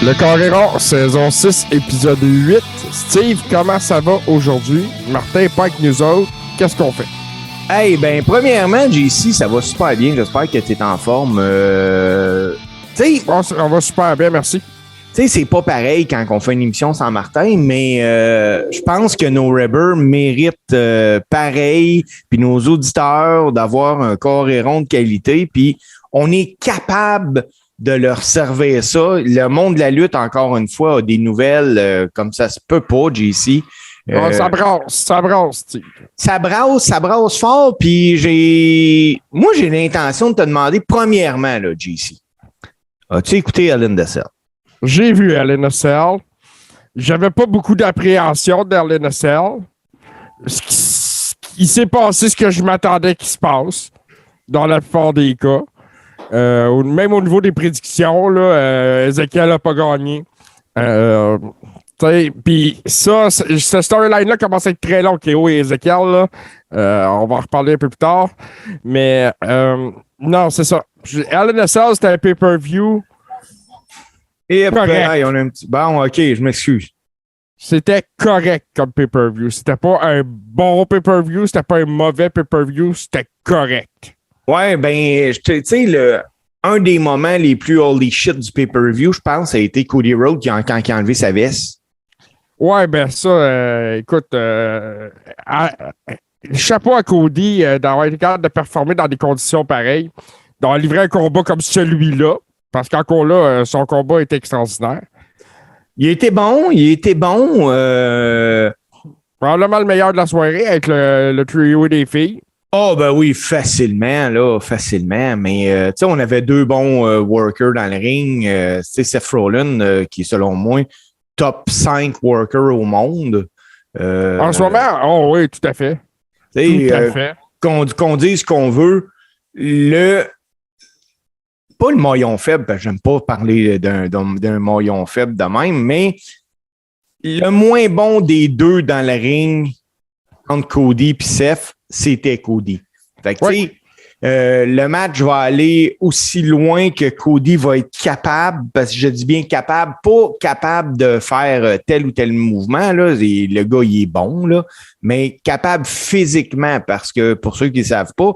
Le Carré-Rond, saison 6, épisode 8. Steve, comment ça va aujourd'hui? Martin est pas avec nous autres. Qu'est-ce qu'on fait? Hey, ben, premièrement, JC, ça va super bien. J'espère que tu es en forme. Tu sais, On va super bien, merci. Tu sais, c'est pas pareil quand on fait une émission sans Martin, mais je pense que nos Rebers méritent pareil, puis nos auditeurs d'avoir un Carré-Rond de qualité, puis on est capable de leur servir ça. Le monde de la lutte, encore une fois, a des nouvelles comme ça se peut pas, JC. Ça brasse, Steve. Ça brasse fort, puis moi, j'ai l'intention de te demander, premièrement, là, JC, as-tu écouté Hell in the Cell? J'ai vu Hell in a Cell. J'avais pas beaucoup d'appréhension d'Hell in a Cell. Il s'est passé ce que je m'attendais qu'il se passe, dans la plupart des cas. Même au niveau des prédictions, là, Ezekiel n'a pas gagné. Puis ça, ce storyline-là commence à être très long, Kéo et Ezekiel. Là. On va en reparler un peu plus tard. Mais non, c'est ça. Hell in a Cell, c'était un pay-per-view. Et après, on a un petit... Bon, OK, je m'excuse. C'était correct comme pay-per-view. C'était pas un bon pay-per-view, c'était pas un mauvais pay-per-view, c'était correct. Ouais, ben, tu sais, un des moments les plus holy shit du pay-per-view, je pense, ça a été Cody Rhodes quand il a enlevé sa veste. Ouais, ben ça, écoute, chapeau à Cody d'avoir été capable de performer dans des conditions pareilles, d'avoir livré un combat comme celui-là, parce qu'encore là, son combat était extraordinaire. Il était bon. Probablement le meilleur de la soirée avec le trio des filles. Oh, ben oui, facilement. Mais, tu sais, on avait deux bons workers dans le ring. C'est Seth Rollins, qui est, selon moi, top 5 workers au monde. En ce moment, oh oui, tout à fait. Tout à fait. Qu'on dise ce qu'on veut, pas le maillon faible, parce que j'aime pas parler d'un maillon faible de même, mais le moins bon des deux dans le ring entre Cody et Seth, c'était Cody. Fait que, tu sais, le match va aller aussi loin que Cody va être capable, parce que je dis bien capable, pas capable de faire tel ou tel mouvement, là. Le gars, il est bon, là, mais capable physiquement, parce que pour ceux qui ne savent pas,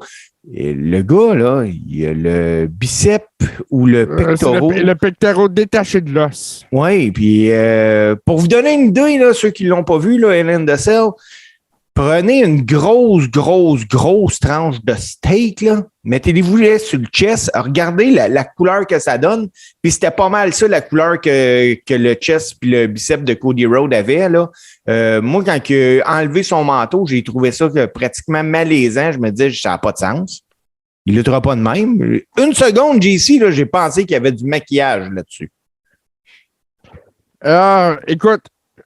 le gars, là, il a le bicep ou le pectoral. Le pectoral détaché de l'os. Oui, puis pour vous donner une idée, là, ceux qui ne l'ont pas vu, là, Hell in the Cell, prenez une grosse tranche de steak, là, mettez-vous sur le chest, regardez la couleur que ça donne, puis c'était pas mal ça, la couleur que le chest puis le bicep de Cody Rhodes avait, là. Moi, quand il a enlevé son manteau, j'ai trouvé ça pratiquement malaisant. Je me disais, ça n'a pas de sens. Il ne luttera pas de même. Une seconde, JC, là, j'ai pensé qu'il y avait du maquillage là-dessus. Écoute,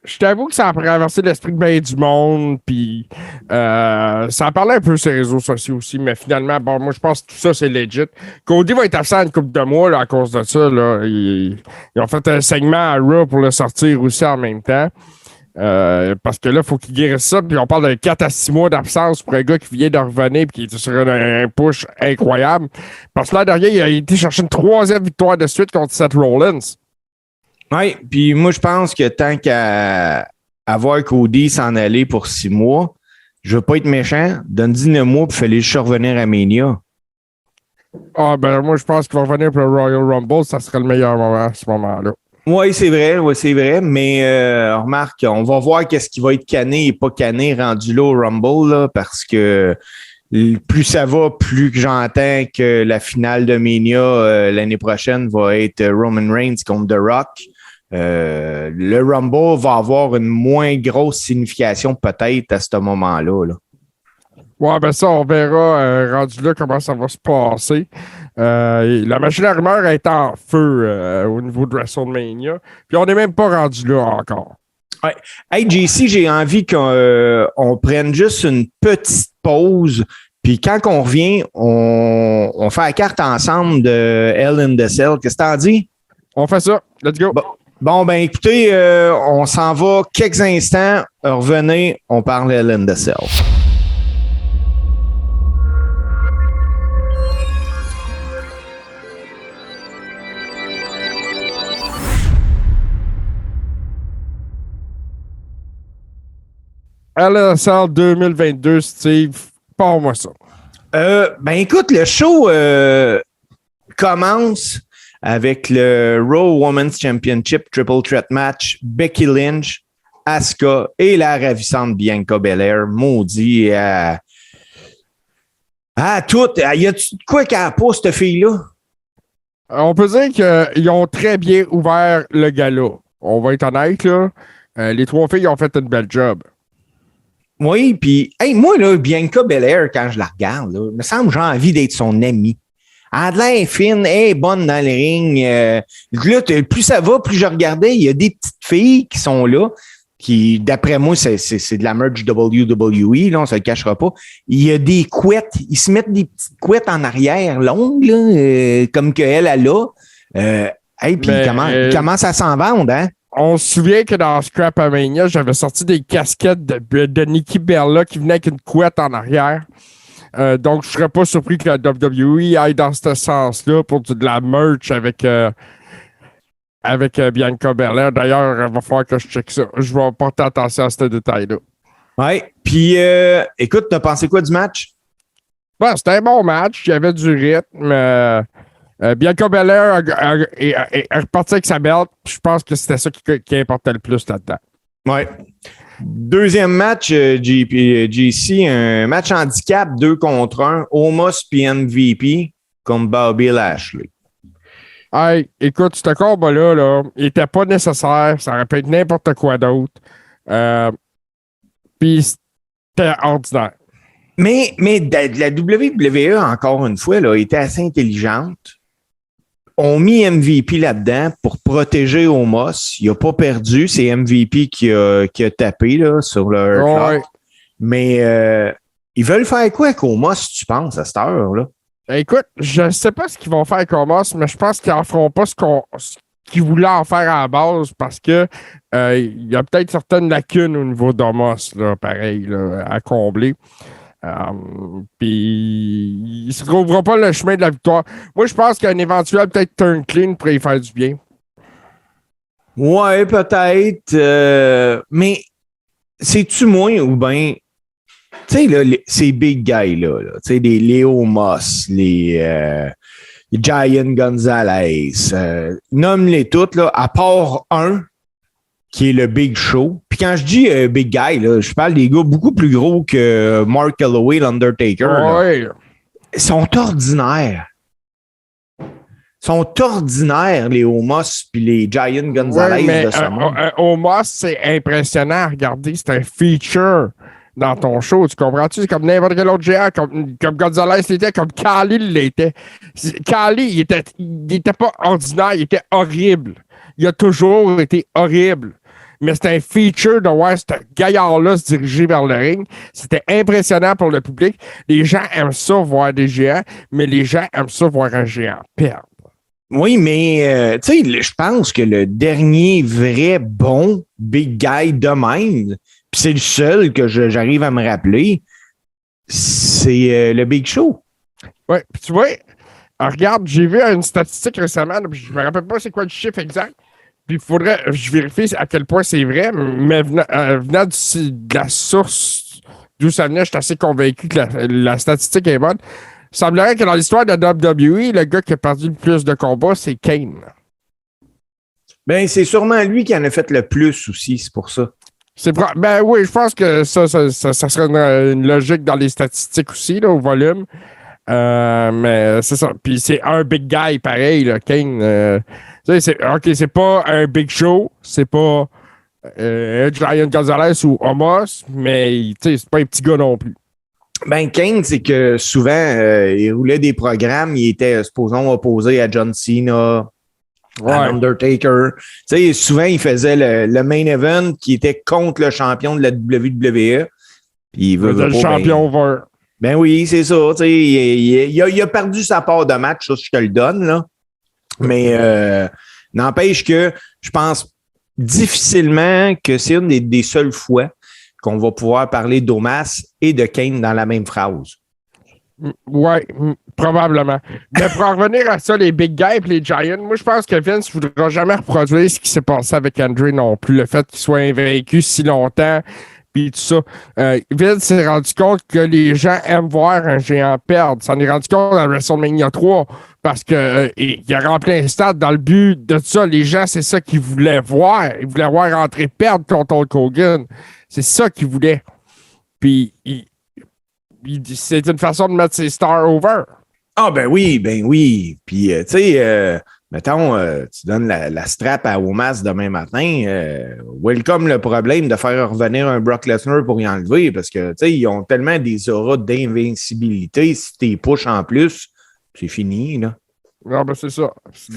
je t'avoue que ça a traversé l'esprit de bien du monde, puis ça a parlé un peu sur les réseaux sociaux aussi, mais finalement, bon, moi, je pense que tout ça, c'est legit. Cody va être absent une couple de mois là, à cause de ça. Là. Ils ont fait un segment à Raw pour le sortir aussi en même temps. Parce que là, il faut qu'il guérisse ça. Puis on parle de 4 à 6 mois d'absence pour un gars qui vient de revenir et qui était sur un push incroyable. Parce que là, derrière, il a été chercher une 3e victoire de suite contre Seth Rollins. Oui, puis moi, je pense que tant qu'à voir Cody s'en aller pour 6 mois, je veux pas être méchant, donne 19 mois puis fallait juste revenir à Mania. Ah, ben moi, je pense qu'il va revenir pour le Royal Rumble. Ça serait le meilleur moment à ce moment-là. Oui, c'est vrai, mais remarque, on va voir qu'est-ce qui va être canné et pas canné rendu là au Rumble, là, parce que plus ça va, plus que j'entends que la finale de Mania l'année prochaine va être Roman Reigns contre The Rock. Le Rumble va avoir une moins grosse signification peut-être à ce moment-là. Là. Ouais, ben ça, on verra rendu là comment ça va se passer. La machine à rumeurs est en feu au niveau de WrestleMania. Puis on n'est même pas rendu là encore. Ouais. Hey, JC, j'ai envie qu'on prenne juste une petite pause. Puis quand on revient, on fait la carte ensemble de Hell in the Cell. Qu'est-ce que t'en dis? On fait ça. Let's go. Bon ben écoutez, on s'en va quelques instants. Revenez, on parle Hell in the Cell. LSL 2022, Steve, parle-moi ça. Ben écoute, le show commence avec le Raw Women's Championship Triple Threat Match. Becky Lynch, Asuka et la ravissante Bianca Belair. Maudit. Tout. Y a-tu de quoi qu'elle a pas, cette fille-là? On peut dire qu'ils ont très bien ouvert le gala. On va être honnête, là. Les trois filles ont fait une belle job. Oui, puis moi, là, Bianca Belair, quand je la regarde, là, me semble que j'ai envie d'être son amie. Elle a de l'air fine, elle est bonne dans le ring. Là, plus ça va, plus je regardais, il y a des petites filles qui sont là, qui, d'après moi, c'est de la merch WWE, là, on se le cachera pas. Il y a des couettes, ils se mettent des petites couettes en arrière, longues, là, comme qu'elle a là. Puis il commence à s'en vendre, hein? On se souvient que dans Scrap-A-Mania, j'avais sorti des casquettes de Nikki Bella qui venaient avec une couette en arrière. Donc, je ne serais pas surpris que la WWE aille dans ce sens-là pour de la merch avec Bianca Belair. D'ailleurs, il va falloir que je check ça. Je vais porter attention à ce détail-là. Oui. Puis, écoute, t'as pensé quoi du match? Bon, c'était un bon match. Il y avait du rythme. Bianca Belair est reparti avec sa belt. Je pense que c'était ça qui importait le plus là-dedans. Oui. Deuxième match, JC, un match handicap 2 contre 1. Omos puis MVP contre Bobby Lashley. Hey, écoute, ce combat-là, là, il n'était pas nécessaire. Ça aurait pu être n'importe quoi d'autre. Puis c'était ordinaire. Mais la WWE, encore une fois, là, était assez intelligente. On mis MVP là-dedans pour protéger Omos. Il n'a pas perdu. C'est MVP qui a tapé là, sur le clock. Mais ils veulent faire quoi avec Omos, tu penses, à cette heure-là? Écoute, je ne sais pas ce qu'ils vont faire avec Omos, mais je pense qu'ils n'en feront pas ce qu'ils voulaient en faire à la base parce que il y a peut-être certaines lacunes au niveau d'Omos, là, pareil, là, à combler. Puis il ne se trouvera pas le chemin de la victoire. Moi, je pense qu'un éventuel peut-être turn clean pourrait y faire du bien. Ouais, peut-être. Mais c'est-tu moins ou bien. Tu sais, là, ces big guys-là, tu sais, les Omos, les Giant Gonzalez, nomme-les toutes, là, à part un qui est le Big Show. Puis quand je dis Big Guy, là, je parle des gars beaucoup plus gros que Mark Calloway, l'Undertaker. Ouais. Ils sont ordinaires. Ils sont ordinaires, les Omos puis les Giant Gonzalez de ce monde. Omos, c'est impressionnant à regarder. C'est un feature dans ton show. Tu comprends-tu? C'est comme n'importe quel autre géant. Comme Gonzalez l'était, comme Khali l'était. Khali, il était pas ordinaire, il était horrible. Il a toujours été horrible. Mais c'était un feature de voir ce gaillard-là se diriger vers le ring. C'était impressionnant pour le public. Les gens aiment ça voir des géants, mais les gens aiment ça voir un géant perdre. Oui, mais tu sais, je pense que le dernier vrai bon big guy de même, puis c'est le seul que j'arrive à me rappeler, c'est le Big Show. Oui, puis tu vois, regarde, j'ai vu une statistique récemment, puis je me rappelle pas c'est quoi le chiffre exact. Puis il faudrait, je vérifie à quel point c'est vrai, mais venant de la source d'où ça venait, je suis assez convaincu que la statistique est bonne. Il semblerait que dans l'histoire de WWE, le gars qui a perdu le plus de combats, c'est Kane. Ben, c'est sûrement lui qui en a fait le plus aussi, c'est pour ça. Ben oui, je pense que ça serait une logique dans les statistiques aussi, là, au volume. Mais c'est ça. Puis c'est un big guy pareil, là, Kane. C'est pas un big show, c'est pas Giant Gonzalez ou Omos, mais c'est pas un petit gars non plus. Ben, Kane, c'est que souvent, il roulait des programmes, il était, supposons, opposé à John Cena, à Undertaker. Tu sais, souvent, il faisait le main event qui était contre le champion de la WWE. Puis il veut le champion over. Ben oui, c'est ça. Tu sais, il a perdu sa part de match, ça, je te le donne, là. Mais n'empêche que je pense difficilement que c'est une des seules fois qu'on va pouvoir parler d'Omas et de Kane dans la même phrase. Oui, probablement. Mais pour en revenir à ça, les Big Guys et les Giants, moi, je pense que Vince ne voudra jamais reproduire ce qui s'est passé avec Andre non plus. Le fait qu'il soit invaincu si longtemps, puis tout ça. Vince s'est rendu compte que les gens aiment voir un géant perdre. Ça en est rendu compte dans WrestleMania 3 parce que il a rempli un stade dans le but de ça. Les gens, c'est ça qu'ils voulaient voir. Ils voulaient voir rentrer perdre contre Hulk Hogan. C'est ça qu'ils voulaient. Puis c'est une façon de mettre ses stars over. Ah, ben oui. Puis, tu sais, mettons, tu donnes la strap à Omas demain matin. Welcome le problème de faire revenir un Brock Lesnar pour y enlever parce que, tu sais, ils ont tellement des auras d'invincibilité. Si t'es push en plus, c'est fini, là. Non, ben c'est ça.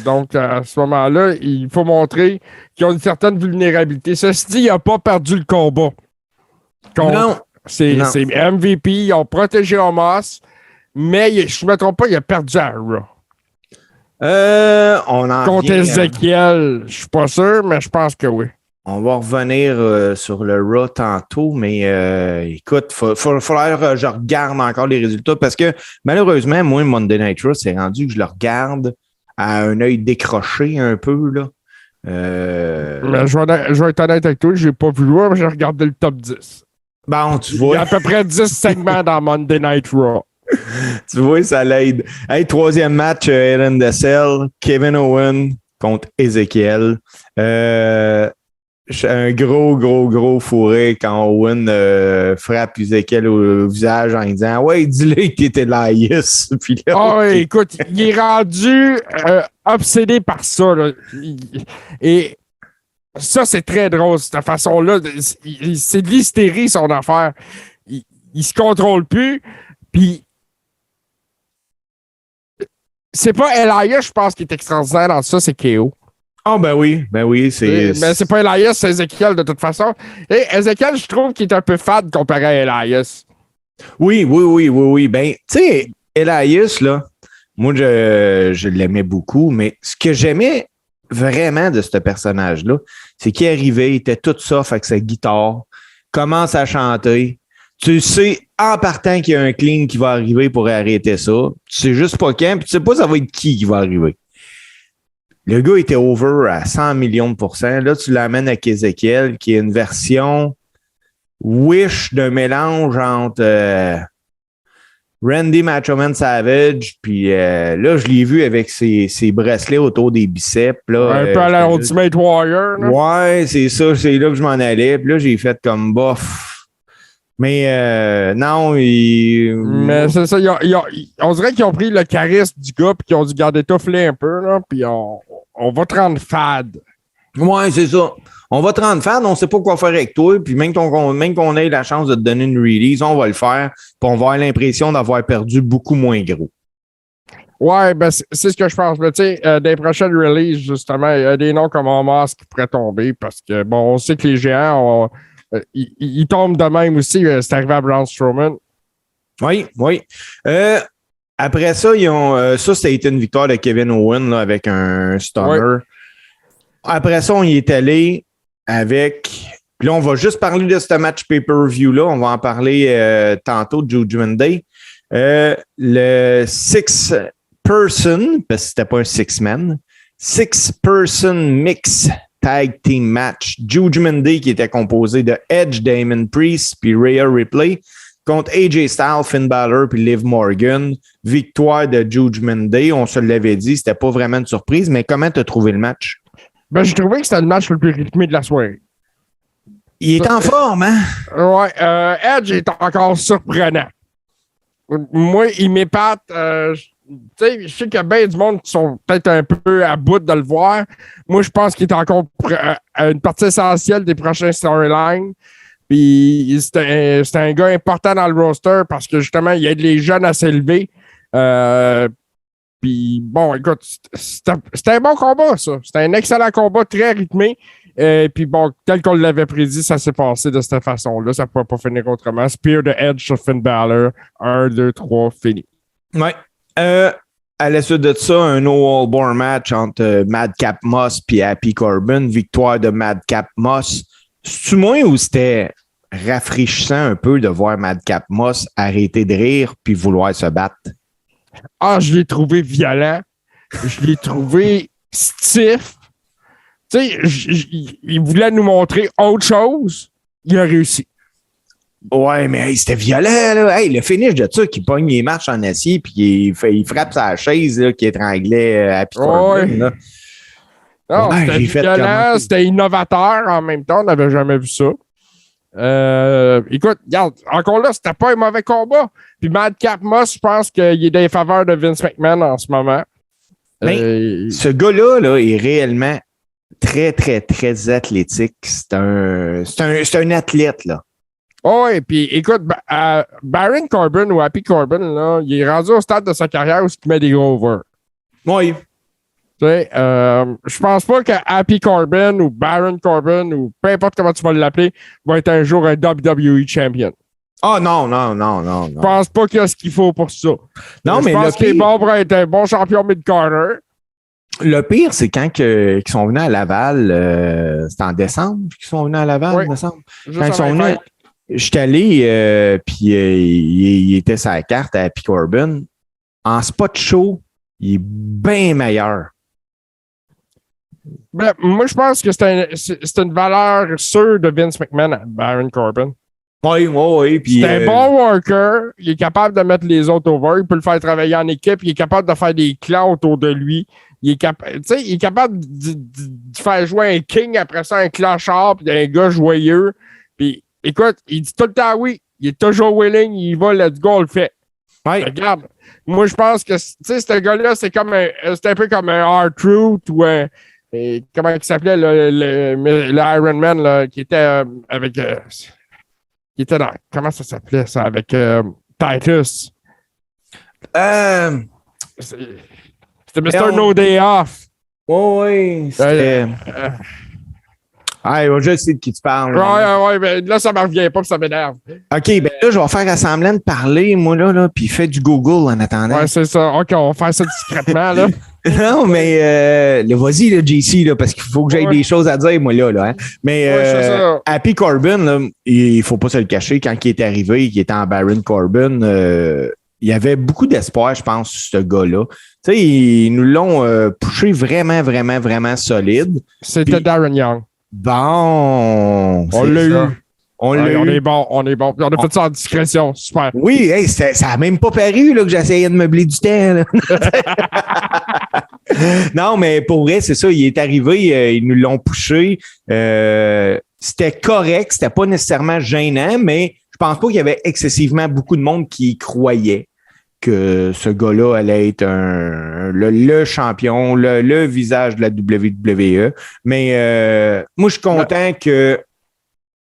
Donc, à ce moment-là, il faut montrer qu'ils ont une certaine vulnérabilité. Ceci dit, il n'a pas perdu le combat. Non. C'est MVP. Ils ont protégé Omos, mais je ne me trompe pas, il a perdu à Raw. Contre Ezekiel, je ne suis pas sûr, mais je pense que oui. On va revenir sur le Raw tantôt, mais écoute, il faudrait que je regarde encore les résultats parce que malheureusement, moi, Monday Night Raw, c'est rendu que je le regarde à un œil décroché un peu, là. Mais je vais être honnête avec toi, je n'ai pas vu Raw, mais j'ai regardé le top 10. Bon, tu vois. Il y a à peu près 10 segments dans Monday Night Raw. Tu vois, ça l'aide. Hey, troisième match, Hell in a Cell, Kevin Owens contre Ezekiel. Un gros fourré quand Owen frappe Ezekiel au visage en disant « Ouais, dis-le qu'il était Elias. » Écoute, il est rendu obsédé par ça. Là. Et ça, c'est très drôle, cette façon-là. C'est de l'hystérie, son affaire. Il se contrôle plus. Puis, c'est pas Elias, je pense, qui est extraordinaire dans ça, c'est KO. Ah, ben oui. Mais c'est pas Elias, c'est Ezekiel, de toute façon. Et Ezekiel, je trouve qu'il est un peu fade comparé à Elias. Oui. Ben, tu sais, Elias, là, moi, je l'aimais beaucoup, mais ce que j'aimais vraiment de ce personnage-là, c'est qu'il arrivait, il était tout soft avec sa guitare, commence à chanter. Tu sais, en partant qu'il y a un clean qui va arriver pour arrêter ça. Tu sais juste pas quand, puis tu sais pas ça va être qui va arriver. Le gars était over à 100 millions de %. Là, tu l'amènes avec Ezekiel, qui est une version Wish d'un mélange entre Randy Macho Man Savage, puis là, je l'ai vu avec ses bracelets autour des biceps. Là, un peu à la Ultimate Warrior. Là. Ouais, c'est ça, c'est là que je m'en allais. Puis là, j'ai fait comme bof. Mais non, mais c'est ça, on dirait qu'ils ont pris le charisme du gars puis qu'ils ont dû garder toufler un peu, là, puis on va te rendre fade. Ouais, c'est ça. On va te rendre fade, on sait pas quoi faire avec toi, puis même qu'on ait la chance de te donner une release, on va le faire, puis on va avoir l'impression d'avoir perdu beaucoup moins gros. Ouais, ben c'est ce que je pense. Mais tu sais, des prochaines releases, justement, il y a des noms comme Omos qui pourraient tomber parce que, bon, on sait que les géants ils tombent de même aussi. C'est arrivé à Braun Strowman. Oui. Après ça, ça a été une victoire de Kevin Owens là, avec un stunner. Ouais. Après ça, on y est allé avec... Puis là, on va juste parler de ce match pay-per-view-là. On va en parler tantôt, Judgment Day. Le six-person, parce que c'était pas un six-man, six-person mix tag team match. Judgment Day qui était composé de Edge, Damon Priest puis Rhea Ripley contre AJ Styles, Finn Balor puis Liv Morgan. Victoire de Judgment Day. On se l'avait dit, c'était pas vraiment une surprise, mais comment t'as trouvé le match? Ben, j'ai trouvé que c'était le match le plus rythmé de la soirée. Il est en forme, hein? Ouais, Edge est encore surprenant. Moi, il m'épate. Tu sais, je sais qu'il y a bien du monde qui sont peut-être un peu à bout de le voir. Moi, je pense qu'il est encore une partie essentielle des prochains storylines. Puis, c'est un gars important dans le roster parce que, justement, il aide les jeunes à s'élever. Puis, bon, écoute, c'était un bon combat, ça. C'était un excellent combat, très rythmé. Puis, bon, tel qu'on l'avait prédit, ça s'est passé de cette façon-là. Ça ne pourrait pas finir autrement. Spear de Edge sur Finn Balor. 1, 2, 3, fini. Ouais. À la suite de ça, un no-all-born match entre Madcap Moss et Happy Corbin. Victoire de Madcap Moss. C'est-tu moins ou c'était rafraîchissant un peu de voir Madcap Moss arrêter de rire puis vouloir se battre? Ah, je l'ai trouvé violent. Je l'ai trouvé stiff. Tu sais, il voulait nous montrer autre chose. Il a réussi. Ouais, mais hey, c'était violent, là. Hey, le finish de ça, qui pogne les marches en acier, puis il frappe sa chaise, là, qui étranglait Happy Corbin, Ouais. là. Non, Ouais, c'était j'ai fait violent, comment? c'était innovateur en même temps, on n'avait jamais vu ça. Écoute, regarde, encore là, c'était pas un mauvais combat. Puis Madcap Moss, je pense qu'il est dans les faveurs de Vince McMahon en ce moment. Mais ce gars-là, là, est réellement très, très, très athlétique. C'est un athlète, là. Oh, et puis écoute, Baron Corbin ou Happy Corbin, là, il est rendu au stade de sa carrière où il met des gros over. Oui. Tu sais, je pense pas que Happy Corbin ou Baron Corbin ou peu importe comment tu vas l'appeler va être un jour un WWE champion. Ah non, non, non, non, Je non. pense pas qu'il y a ce qu'il faut pour ça. Non, Je mais pense qu'il est bon pour être un bon champion mid-carter. le pire, c'est quand ils sont venus à Laval, c'était en décembre qu'ils sont venus à Laval, Oui. il me semble. Juste Quand ils sont avant venus, les fêtes. je suis allé, puis il était sur la carte à Happy Corbin. En spot show, il est bien meilleur. Ben, moi, je pense que c'est une valeur sûre de Vince McMahon, Baron Corbin. Oui, oui, oui. Puis, C'est un bon worker. Il est capable de mettre les autres over. Il peut le faire travailler en équipe. Il est capable de faire des clans autour de lui. Il est capable de faire jouer un king, après ça un clochard, puis un gars joyeux. Puis, écoute, il dit tout le temps oui. Il est toujours willing. Il va, let's go, on le fait. ouais. Regarde, moi, je pense que, tu sais, ce gars-là, c'est un peu comme un R-Truth ou un. Comment il s'appelait, le Iron Man, là, qui était avec. Qui était dans. Comment ça s'appelait, ça? Avec Titus. C'était Mr. No Day Off. Oui, c'était. Je sais de qui tu parles. Ouais, mais là, ça ne me revient pas, puis ça m'énerve. OK, ben là, je vais faire semblant de parler, moi, là, puis fais du Google en attendant. Ouais, c'est ça. OK, on va faire ça discrètement, là. Non, mais vas-y, là, JC, là, parce qu'il faut que j'aille des choses à dire, moi, là. Hein. Mais Happy Corbin, là, il ne faut pas se le cacher, quand il est arrivé, il était en Baron Corbin, il y avait beaucoup d'espoir, je pense, sur ce gars-là. Tu sais, ils nous l'ont poussé vraiment, vraiment, vraiment solide. C'était Darren Young. Bon. On l'a eu. On est bon. On a fait ça en discrétion. Super. Oui, hey, ça n'a même pas paru là, que j'essayais de meubler du temps. Là. Non, mais pour vrai, c'est ça. Il est arrivé, ils nous l'ont poussé. C'était correct. C'était pas nécessairement gênant, mais je pense pas qu'il y avait excessivement beaucoup de monde qui y croyait que ce gars-là allait être le champion, le visage de la WWE. Mais moi, je suis content que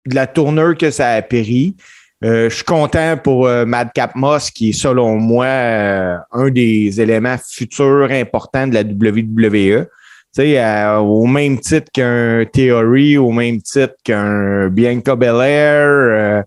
de la tournure que ça a péri. Je suis content pour Madcap Moss, qui est, selon moi, un des éléments futurs importants de la WWE. Tu sais, au même titre qu'un Theory, au même titre qu'un Bianca Belair.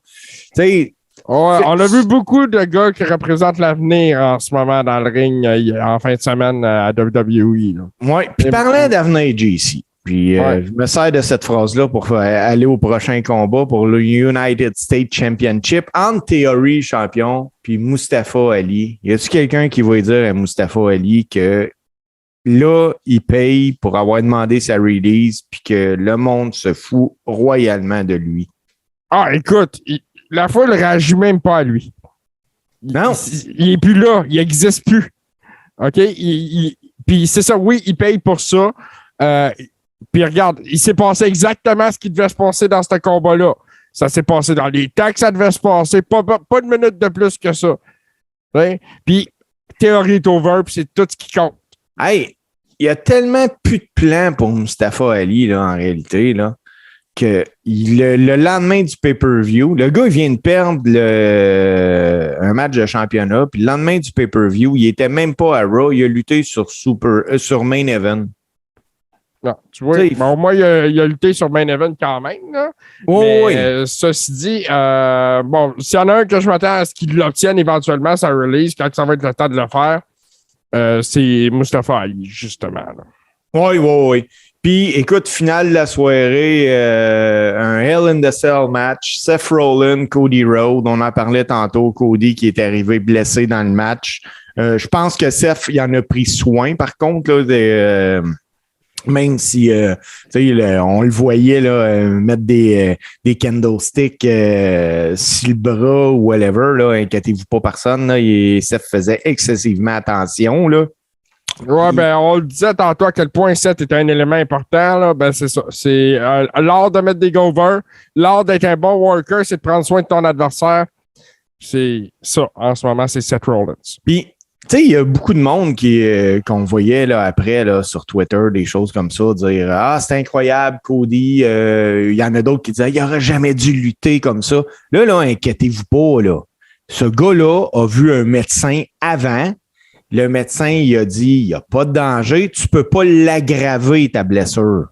Tu sais, ouais, on a vu beaucoup de gars qui représentent l'avenir en ce moment dans le ring en fin de semaine à WWE. Oui, puis parlant d'avenir, JC, puis je me sers de cette phrase-là pour aller au prochain combat pour le United States Championship entre Theory, champion, puis Mustafa Ali. Y a-t-il quelqu'un qui va dire à Mustafa Ali que là, il paye pour avoir demandé sa release, puis que le monde se fout royalement de lui? Ah, écoute, la foule ne réagit même pas à lui. Non. Il est plus là. Il n'existe plus. OK? Puis c'est ça, oui, il paye pour ça. Puis regarde, il s'est passé exactement ce qui devait se passer dans ce combat-là. Ça s'est passé dans les temps que ça devait se passer. Pas de minute de plus que ça. Ouais? Puis théorie est over, puis c'est tout ce qui compte. Hey, il y a tellement plus de plans pour Mustafa Ali, là, en réalité, là, que le lendemain du pay-per-view, le gars, il vient de perdre un match de championnat, puis le lendemain du pay-per-view, il était même pas à Raw, il a lutté sur Main Event. Non, tu vois, au moins, il a lutté sur Main Event quand même. Là. Oh, mais oui. Ceci dit, bon, s'il y en a un que je m'attends à ce qu'il l'obtienne éventuellement, sa release, quand ça va être le temps de le faire, c'est Mustafa Ali, justement. Là. Oui. Puis, écoute, finale de la soirée, un Hell in the Cell match. Seth Rollins, Cody Rhodes. On en parlait tantôt. Cody qui est arrivé blessé dans le match. Je pense que Seth, il en a pris soin, par contre, là, Même si, on le voyait là, mettre des candlesticks sur le bras ou whatever, là, inquiétez-vous pas personne, là, Seth faisait excessivement attention. Là. Ouais, ben, on le disait tantôt à quel point Seth est un élément important, là. Ben, c'est ça. C'est l'art de mettre des go-overs, l'art d'être un bon worker, c'est de prendre soin de ton adversaire. C'est ça, en ce moment, c'est Seth Rollins. Puis, tu sais, il y a beaucoup de monde qu'on voyait là, après là, sur Twitter, des choses comme ça, dire ah, c'est incroyable, Cody. Il y en a d'autres qui disaient il n'aurait jamais dû lutter comme ça. Là, inquiétez-vous pas. Là. Ce gars-là a vu un médecin avant. Le médecin, il a dit il n'y a pas de danger, tu peux pas l'aggraver, ta blessure.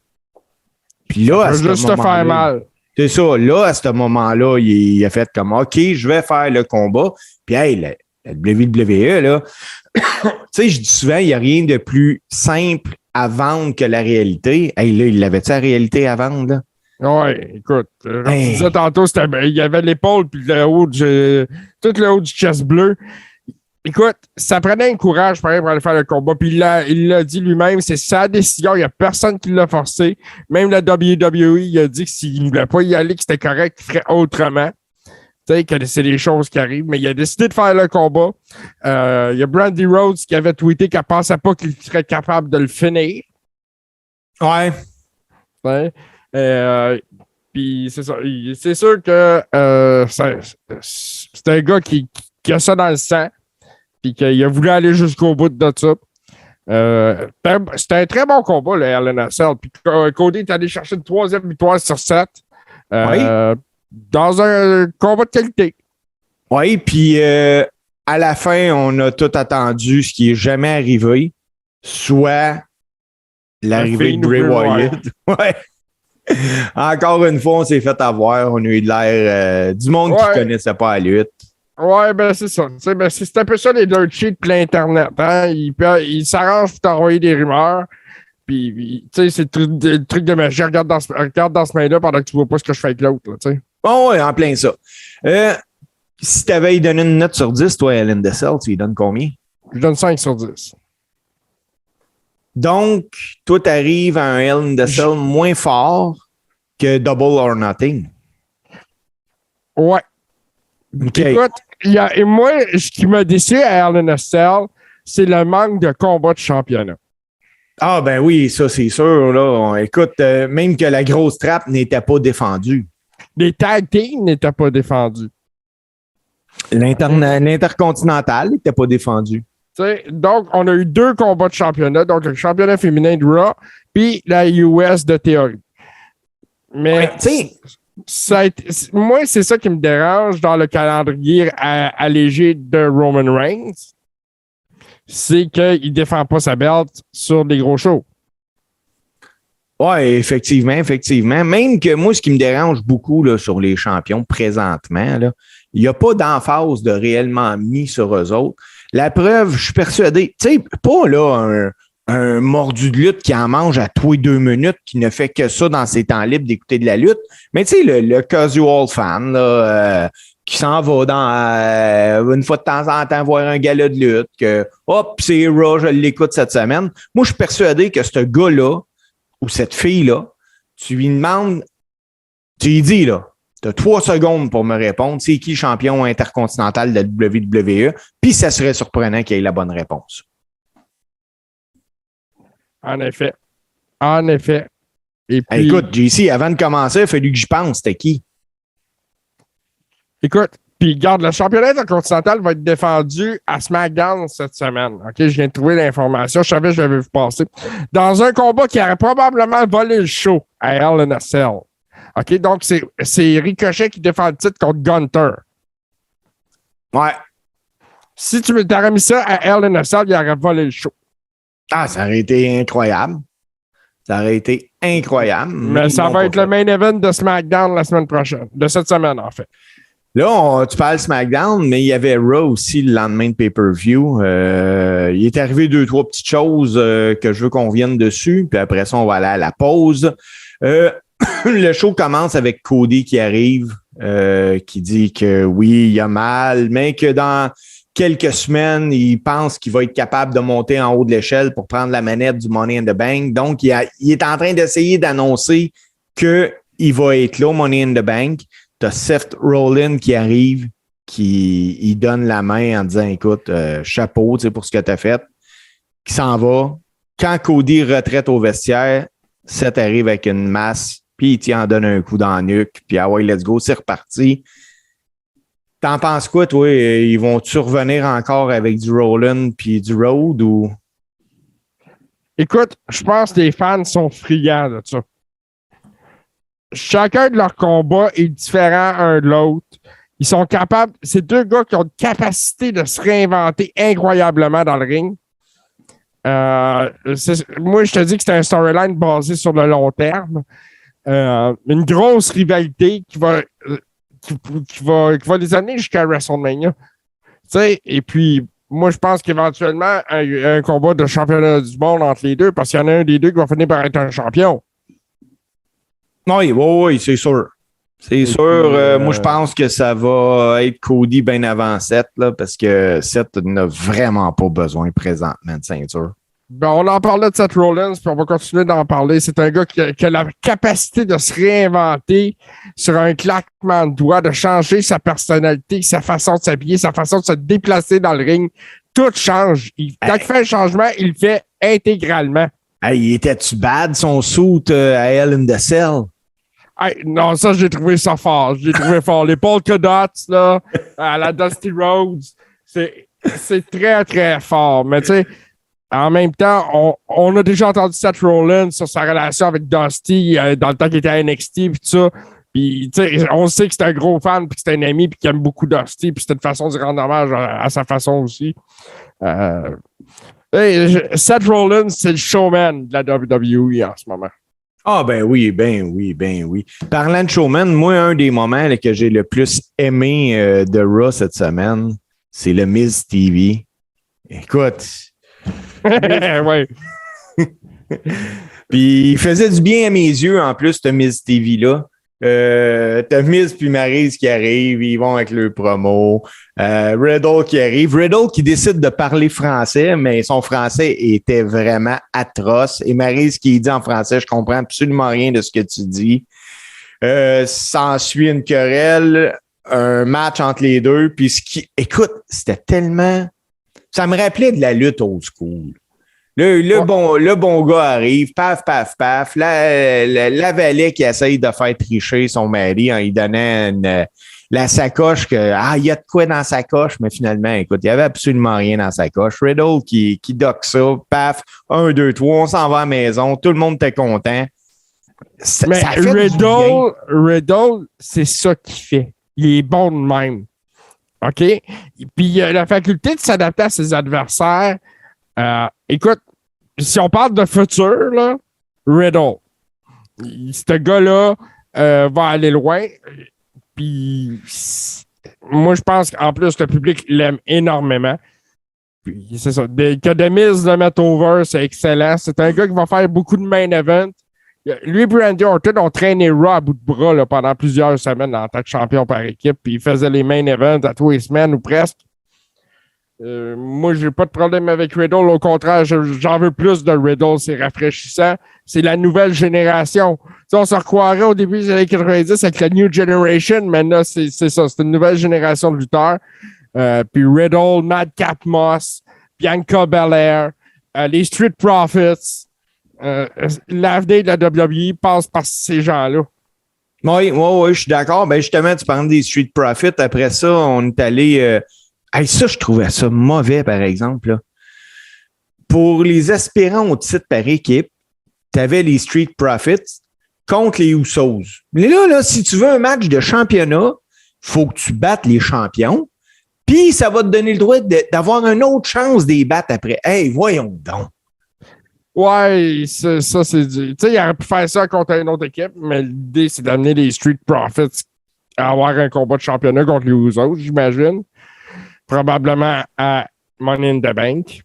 Puis là, à ce juste te faire mal. C'est ça. Là, à ce moment-là, il a fait comme OK, je vais faire le combat. Puis, hey, la WWE, là, tu sais, je dis souvent, il n'y a rien de plus simple à vendre que la réalité. Hey, là, il avait-tu la réalité à vendre, là? Ouais, écoute, comme tu disais tantôt, il y avait l'épaule puis tout le haut du chest bleu. Écoute, ça prenait un courage pour aller faire le combat. Puis il l'a dit lui-même, c'est sa décision. Il n'y a personne qui l'a forcé. Même la WWE, il a dit que s'il ne voulait pas y aller, que c'était correct, qu'il ferait autrement. Tu sais, que c'est des choses qui arrivent. Mais il a décidé de faire le combat. Il y a Brandy Rhodes qui avait tweeté qu'elle ne pensait pas qu'il serait capable de le finir. Ouais. Ouais. Puis c'est ça. C'est sûr que c'est un gars qui a ça dans le sang. Puis qu'il a voulu aller jusqu'au bout de ça. C'était un très bon combat, le LNSL. Puis Cody est allé chercher une 3e victoire sur 7. Oui. Dans un combat de qualité. Oui, puis à la fin, on a tout attendu ce qui n'est jamais arrivé, soit l'arrivée de Bray Wyatt. Ouais. Encore une fois, on s'est fait avoir. On a eu de l'air du monde qui ne connaissait pas la lutte. Ouais, ben c'est ça. Ben, c'est un peu ça les dirt sheets de l'Internet. Hein? Il s'arrange pour t'envoyer des rumeurs. Puis, tu sais, c'est le truc de magie. Regarde dans ce main-là pendant que tu vois pas ce que je fais avec l'autre. Bon, ouais, en plein ça. Si tu avais donné une note sur 10, toi, Hell in the Cell, tu lui donnes combien? Je donne 5 sur 10. Donc, toi, tu arrives à un Hell in the Cell moins fort que Double or Nothing. Ouais. Okay. Écoute, et moi, ce qui m'a déçu à Hell in a Cell, c'est le manque de combat de championnat. Ah, ben oui, ça, c'est sûr. Là. Écoute, même que la grosse trappe n'était pas défendue. Les tag teams n'étaient pas défendus. L'intercontinental n'était pas défendu. Donc, on a eu 2 combats de championnat. Donc, le championnat féminin de Raw puis la US de théorie. Mais, moi, c'est ça qui me dérange dans le calendrier allégé de Roman Reigns. C'est qu'il ne défend pas sa belt sur des gros shows. Oui, effectivement. Même que moi, ce qui me dérange beaucoup là, sur les champions présentement, là, il n'y a pas d'emphase de réellement mis sur eux autres. La preuve, je suis persuadé, tu sais, pas là un mordu de lutte qui en mange à tous les 2 minutes, qui ne fait que ça dans ses temps libres d'écouter de la lutte, mais tu sais, le casual fan là, qui s'en va dans une fois de temps en temps voir un gala de lutte, que hop, c'est Raw, je l'écoute cette semaine. Moi, je suis persuadé que ce gars-là ou cette fille-là, tu lui demandes, tu lui dis là, tu as 3 secondes pour me répondre, c'est qui le champion intercontinental de la WWE, puis ça serait surprenant qu'il ait la bonne réponse. En effet. Et puis, écoute, JC, avant de commencer, il a fallu que j'y pense. C'était qui? Écoute, puis garde, le championnat intercontinental va être défendu à SmackDown cette semaine. OK, je viens de trouver l'information. Je savais que je l'avais vu passer. Dans un combat qui aurait probablement volé le show à Hell in a Cell. OK, donc c'est Ricochet qui défend le titre contre Gunter. Ouais. Si tu m'aurais mis ça à Hell in a Cell, il aurait volé le show. Ah, ça aurait été incroyable. Mais ça va être le main event de SmackDown la semaine prochaine. De cette semaine, en fait. Là, tu parles SmackDown, mais il y avait Raw aussi le lendemain de pay-per-view. Il est arrivé 2-3 petites choses que je veux qu'on vienne dessus. Puis après ça, on va aller à la pause. Le show commence avec Cody qui arrive, qui dit que oui, il a mal, mais que quelques semaines, il pense qu'il va être capable de monter en haut de l'échelle pour prendre la manette du Money in the Bank. Donc, il est en train d'essayer d'annoncer qu'il va être là au Money in the Bank. Tu as Seth Rollins qui arrive, qui donne la main en disant, écoute, chapeau pour ce que tu as fait, qui s'en va. Quand Cody retraite au vestiaire, Seth arrive avec une masse, puis il en donne un coup dans la nuque, puis ah ouais, let's go, c'est reparti. T'en penses quoi, toi? Ils vont-tu revenir encore avec du Rollins puis du Road ou? Écoute, je pense que les fans sont friands de ça. Chacun de leurs combats est différent un de l'autre. Ils sont capables, c'est deux gars qui ont une capacité de se réinventer incroyablement dans le ring. Moi, je te dis que c'est un storyline basé sur le long terme. Une grosse rivalité qui va les amener jusqu'à WrestleMania. Et puis, moi, je pense qu'éventuellement, il y a un combat de championnat du monde entre les deux parce qu'il y en a un des deux qui va finir par être un champion. Oui, c'est sûr. C'est sûr. Moi, je pense que ça va être Cody bien avant Seth, là, parce que Seth n'a vraiment pas besoin présentement de ceinture. Ben, on en parlait de Seth Rollins, puis on va continuer d'en parler. C'est un gars qui a la capacité de se réinventer sur un claquement de doigts, de changer sa personnalité, sa façon de s'habiller, sa façon de se déplacer dans le ring. Tout change. Quand il fait un changement, il le fait intégralement. Hey, était-tu bad, son suit à Hell in the Cell? Hey, non, ça, j'ai trouvé ça fort. J'ai trouvé fort. Les polka dots, là, à la Dusty Rhodes, c'est très, très fort. Mais tu sais, en même temps, on a déjà entendu Seth Rollins sur sa relation avec Dusty dans le temps qu'il était à NXT puis tout ça. Puis, tu sais, on sait que c'est un gros fan puis que c'est un ami puis qu'il aime beaucoup Dusty puis c'était une façon de rendre hommage à sa façon aussi. Seth Rollins, c'est le showman de la WWE en ce moment. Ah, ben oui. Parlant de showman, moi, un des moments là, que j'ai le plus aimé de Raw cette semaine, c'est le Miz TV. Écoute. Ouais. Puis il faisait du bien à mes yeux, en plus, ce Miz TV-là. T'as Miz puis Maryse qui arrivent, ils vont avec le promo. Riddle qui arrive. Riddle qui décide de parler français, mais son français était vraiment atroce. Et Maryse qui dit en français, je comprends absolument rien de ce que tu dis. S'ensuit une querelle, un match entre les deux. Puis écoute, c'était tellement... Ça me rappelait de la lutte old school. Le bon gars arrive, paf. La valet qui essaye de faire tricher son mari en lui donnant la sacoche il y a de quoi dans sa sacoche, mais finalement, écoute, il n'y avait absolument rien dans sa sacoche. Riddle qui dock ça, paf, 1, 2, 3, on s'en va à la maison, tout le monde était content. Mais ça Riddle, c'est ça qu'il fait. Il est bon de même. OK? Puis il a la faculté de s'adapter à ses adversaires. Écoute, si on parle de futur, là, Riddle, ce gars-là va aller loin. Puis moi, je pense qu'en plus, le public l'aime énormément. Puis c'est ça. Que Demise le mette over, c'est excellent. C'est un gars qui va faire beaucoup de main event. Lui et Randy Orton ont traîné Raw à bout de bras là, pendant plusieurs semaines en tant que champion par équipe. Puis ils faisaient les main events à tous les semaines ou presque. Moi, j'ai pas de problème avec Riddle. Au contraire, j'en veux plus de Riddle. C'est rafraîchissant. C'est la nouvelle génération. T'sais, on se recroirait au début des années 90 avec la New Generation. Maintenant, c'est ça. C'est une nouvelle génération de lutteurs. Puis Riddle, Madcap Moss, Bianca Belair, les Street Profits. L'avenir de la WWE passe par ces gens-là. Oui, je suis d'accord. Ben justement, tu parles des Street Profits. Après ça, on est allé... ça, je trouvais ça mauvais, par exemple. Là. Pour les aspirants au titre par équipe, tu avais les Street Profits contre les Usos. Mais là, si tu veux un match de championnat, il faut que tu battes les champions, puis ça va te donner le droit d'avoir une autre chance de les battre après. Hey, voyons donc. Ouais, ça, c'est du... Tu sais, il aurait pu faire ça contre une autre équipe, mais l'idée, c'est d'amener les Street Profits à avoir un combat de championnat contre les Usos, j'imagine. Probablement à Money in the Bank.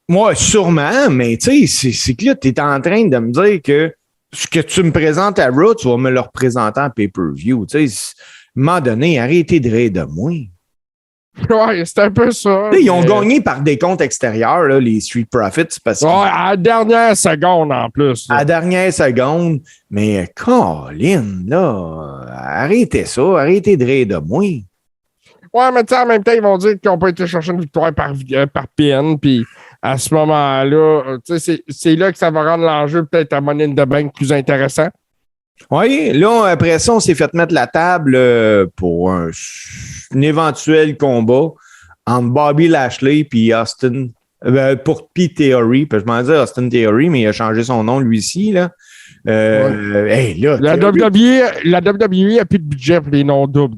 Moi, sûrement, mais tu sais, c'est que là, tu es en train de me dire que ce que tu me présentes à Raw, tu vas me le représenter en pay-per-view. Tu sais, à un moment donné, arrêtez de rire de moi. Ouais, c'est un peu ça. Ils ont gagné par des comptes extérieurs, là, les Street Profits, parce que à la dernière seconde en plus. à la dernière seconde, mais Colin, là, arrêtez de rire de moi. Ouais, mais tu sais, en même temps, ils vont dire qu'ils n'ont pas été chercher une victoire par PN, puis à ce moment-là, tu sais, c'est là que ça va rendre l'enjeu peut-être à Money in the Bank plus intéressant. Oui, là, après ça, on s'est fait mettre la table pour un éventuel combat entre Bobby Lashley et Austin, pour Pete Theory, parce que je m'en disais Austin Theory, mais il a changé son nom lui aussi, là. Hey, là, La WWE n'a plus de budget pour les noms doubles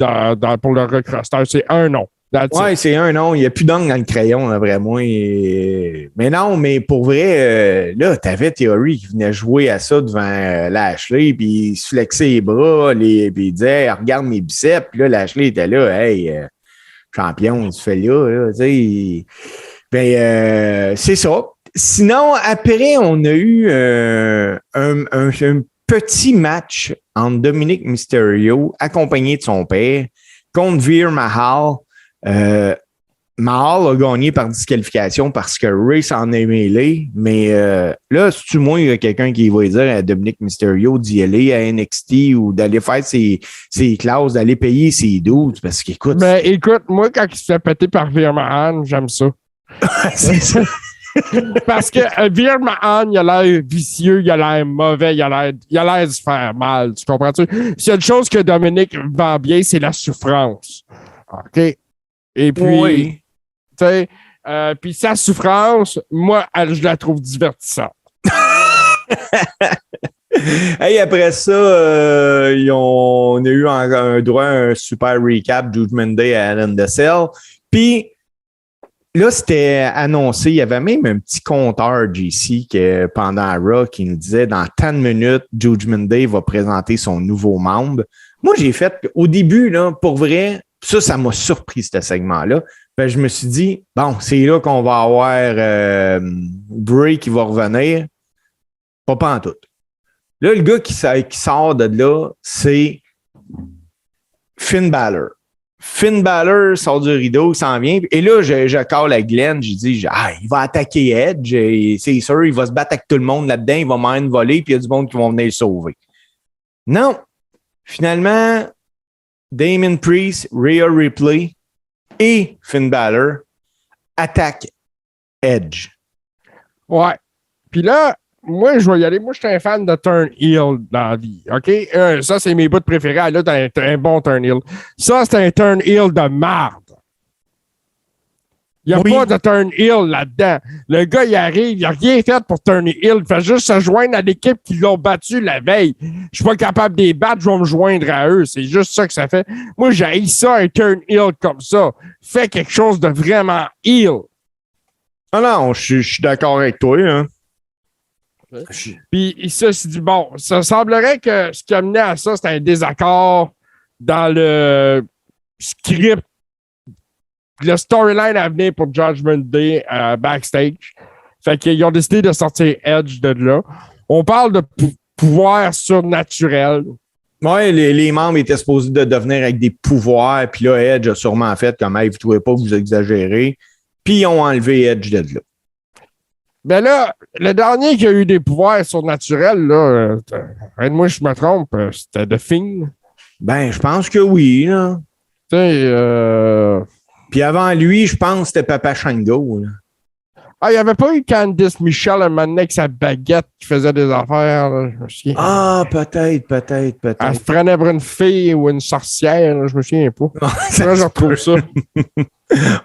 pour le Rock Roster. C'est un nom. Ouais, c'est un nom. Il n'y a plus d'angle dans le crayon, là, vraiment. Mais non, mais pour vrai, là, t'avais Theory qui venait jouer à ça devant Lashley, puis il se flexait les bras, puis il disait, hey, regarde mes biceps. Puis là, Lashley était là, hey, champion, tu fais là, tu sais. Ben, c'est ça. Sinon, après, on a eu un petit match entre Dominic Mysterio, accompagné de son père, contre Veer Mahal. Mahal a gagné par disqualification parce que Ray s'en est mêlé, mais là, si moi, il y a quelqu'un qui va dire à Dominic Mysterio d'y aller à NXT ou d'aller faire ses classes, d'aller payer ses doutes, parce qu'écoute... Ben, écoute, moi, quand il se fait péter par Veer Mahal, j'aime ça. C'est ça. Parce que Veer Mahal, il a l'air vicieux, il a l'air mauvais, il a l'air de se faire mal, tu comprends-tu? S'il y a une chose que Dominic vend bien, c'est la souffrance. OK? Et puis, oui. Tu sais, puis sa souffrance, moi, je la trouve divertissante. Hey, après ça, on a eu un droit à un super recap Judgment Day à Hell in the Cell. Puis là, c'était annoncé, il y avait même un petit compteur, JC, que pendant Raw, qui nous disait dans tant de minutes, Judgment Day va présenter son nouveau membre. Moi, j'ai fait, au début, là, pour vrai, ça m'a surpris, ce segment-là. Ben, je me suis dit, bon, c'est là qu'on va avoir Bray qui va revenir. Pas en tout. Là, le gars qui sort de là, c'est Finn Balor. Finn Balor sort du rideau, il s'en vient. Et là, je call à Glenn, j'ai dit, il va attaquer Edge. C'est sûr, il va se battre avec tout le monde là-dedans, il va m'en voler, puis il y a du monde qui va venir le sauver. Non. Finalement, Damon Priest, Rhea Ripley et Finn Balor attaquent Edge. Ouais. Puis là, moi, je vais y aller. Moi, je suis un fan de turn heel dans la vie. OK? Ça, c'est mes bouts préférés. Là, t'as un bon turn heel. Ça, c'est un turn heel de marde. Il n'y a pas de turn heel là-dedans. Le gars, il arrive, il n'a rien fait pour turn heel. Il fait juste se joindre à l'équipe qui l'ont battu la veille. Je ne suis pas capable de les battre, je vais me joindre à eux. C'est juste ça que ça fait. Moi, j'haïs ça, un turn heel comme ça. Fais quelque chose de vraiment heel. Ah non, je suis d'accord avec toi. Hein. Puis ça, c'est du bon. Ça semblerait que ce qui a mené à ça, c'est un désaccord dans le script. Le storyline à venir pour Judgment Day backstage. Fait qu'ils ont décidé de sortir Edge de là. On parle de pouvoir surnaturel. Oui, les membres étaient supposés de devenir avec des pouvoirs. Puis là, Edge a sûrement fait comme hey, vous ne trouvez pas que vous exagérez. Puis ils ont enlevé Edge de là. Ben là, le dernier qui a eu des pouvoirs surnaturels, là, moi je me trompe, c'était The Fiend. Ben, je pense que oui. Là. Tu sais, Puis avant lui, je pense que c'était Papa Shango. Là. Ah, il n'y avait pas eu Candice Michel un moment avec sa baguette qui faisait des affaires. Là, je me souviens. Ah, peut-être. Elle se prenait pour une fille ou une sorcière, là, je me souviens pas. Ça, je retrouve ça.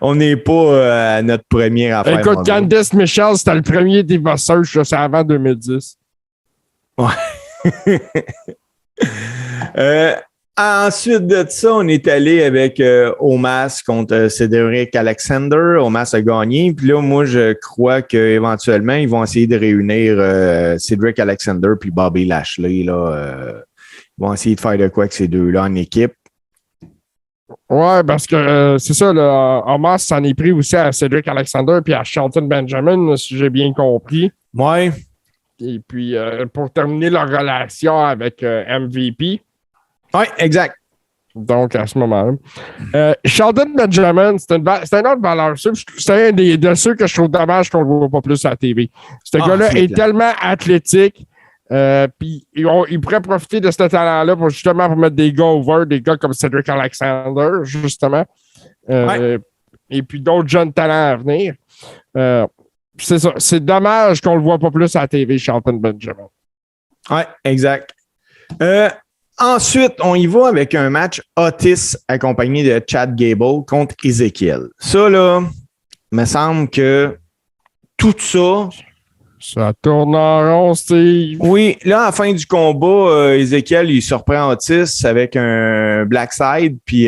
On n'est pas à notre première affaire. Écoute, Candice Michel, c'était le premier Diva Search, c'est avant 2010. Ouais. Ensuite de ça, on est allé avec Omos contre Cedric Alexander. Omos a gagné. Puis là, moi, je crois qu'éventuellement, ils vont essayer de réunir Cedric Alexander puis Bobby Lashley. Là, ils vont essayer de faire de quoi avec ces deux-là en équipe. Ouais, parce que c'est ça, Omos s'en est pris aussi à Cedric Alexander puis à Shelton Benjamin, si j'ai bien compris. Ouais. Et puis, pour terminer leur relation avec MVP. Oui, exact. Donc, à ce moment-là. Sheldon Benjamin, c'est un autre valeur sûre. C'est un de ceux que je trouve dommage qu'on ne le voit pas plus à la TV. Ce gars-là est tellement athlétique. Puis il pourrait profiter de ce talent-là pour justement mettre des gars over, des gars comme Cedric Alexander, justement. Et puis d'autres jeunes talents à venir. C'est ça. C'est dommage qu'on ne le voit pas plus à la TV, Sheldon Benjamin. Oui, exact. Ensuite, on y va avec un match Otis accompagné de Chad Gable contre Ezekiel. Ça, là, me semble que tout ça... Ça tourne en rond, Steve. Oui, là, à la fin du combat, Ezekiel, il surprend Otis avec un Blackside, puis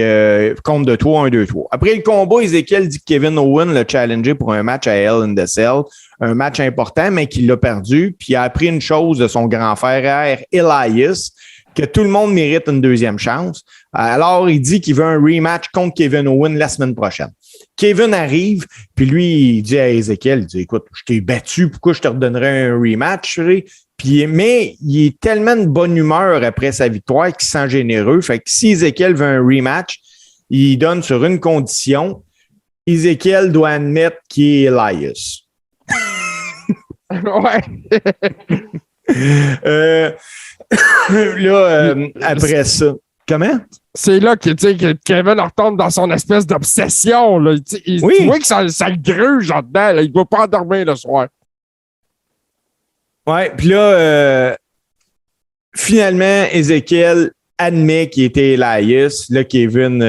compte de 3, 1, 2, 3. Après le combat, Ezekiel dit que Kevin Owen l'a challengé pour un match à Hell in the Cell, un match important, mais qu'il l'a perdu, puis il a appris une chose de son grand frère Elias, que tout le monde mérite une deuxième chance. Alors, il dit qu'il veut un rematch contre Kevin Owen la semaine prochaine. Kevin arrive, puis lui, il dit à Ezekiel, il dit, écoute, je t'ai battu, pourquoi je te redonnerais un rematch? Puis, mais il est tellement de bonne humeur après sa victoire qu'il se sent généreux. Fait que si Ezekiel veut un rematch, il donne sur une condition. Ezekiel doit admettre qu'il est Elias. Après ça. Comment? C'est là que Kevin retombe dans son espèce d'obsession. Là. Tu vois que ça le gruge en dedans. Là. Il ne va pas endormir le soir. Ouais, puis là, finalement, Ezekiel admet qu'il était Elias. Là, Kevin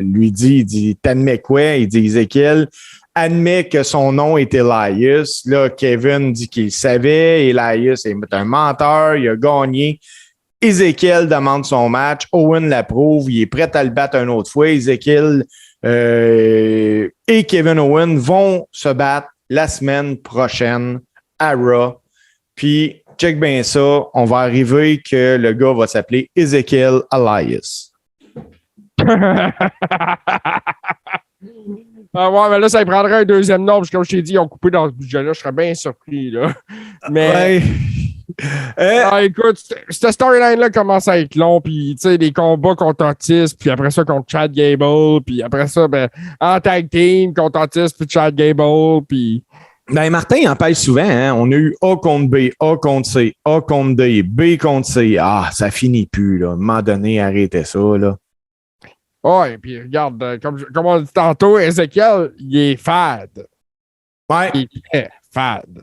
lui dit, t'admets quoi? Il dit, Ezekiel admet que son nom est Elias. Là, Kevin dit qu'il savait. Elias est un menteur. Il a gagné. Ezekiel demande son match. Owen l'approuve. Il est prêt à le battre une autre fois. Ezekiel et Kevin Owen vont se battre la semaine prochaine à Raw. Puis, check bien ça. On va arriver que le gars va s'appeler Ezekiel Elias. Ouais, mais là, ça prendrait un deuxième nom. Parce que comme je t'ai dit, ils ont coupé dans ce budget-là. Je serais bien surpris, là. Mais... écoute, cette storyline-là commence à être long, puis tu sais, les combats contre Otis, puis après ça contre Chad Gable, puis après ça, en tag team contre Otis, puis Chad Gable, puis... Martin, il en parle souvent, hein? On a eu A contre B, A contre C, A contre D, B contre C. Ah, ça finit plus, là. À un moment donné, arrêtez ça, là. Ouais, puis regarde, comme on dit tantôt, Ezekiel, il est fade. Ouais. Il est fade.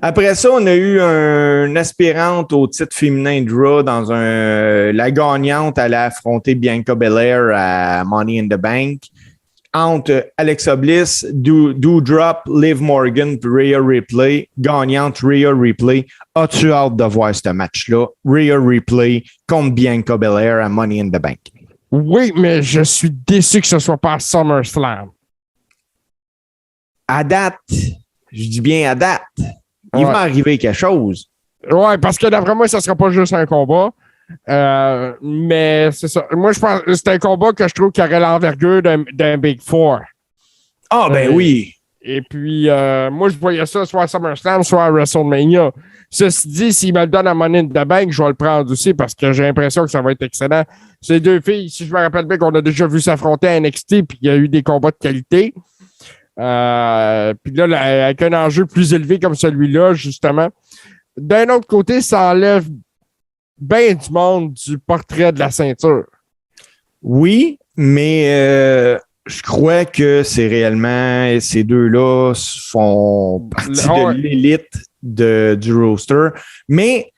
Après ça, on a eu un aspirante au titre féminin de Raw dans la gagnante allait affronter Bianca Belair à Money in the Bank. Entre Alexa Bliss, Doudrop, Liv Morgan et Rhea Ripley. Gagnante Rhea Ripley. As-tu hâte de voir ce match-là? Rhea Ripley contre Bianca Belair à Money in the Bank. Oui, mais je suis déçu que ce ne soit pas à SummerSlam. À date, je dis bien à date. Il va arriver quelque chose. Ouais, parce que d'après moi, ça ne sera pas juste un combat. Mais c'est ça. Moi, je pense que c'est un combat que je trouve qui aurait l'envergure d'un Big Four. Ah, ben oui. Et puis, moi, je voyais ça soit à SummerSlam, soit à WrestleMania. Ceci dit, s'il me le donne à Money in the Bank, je vais le prendre aussi parce que j'ai l'impression que ça va être excellent. Ces deux filles, si je me rappelle bien qu'on a déjà vu s'affronter à NXT puis il y a eu des combats de qualité. Puis là, avec un enjeu plus élevé comme celui-là, justement. D'un autre côté, ça enlève bien du monde du portrait de la ceinture. Oui, mais je crois que c'est réellement ces deux-là font partie de l'élite du roster. Mais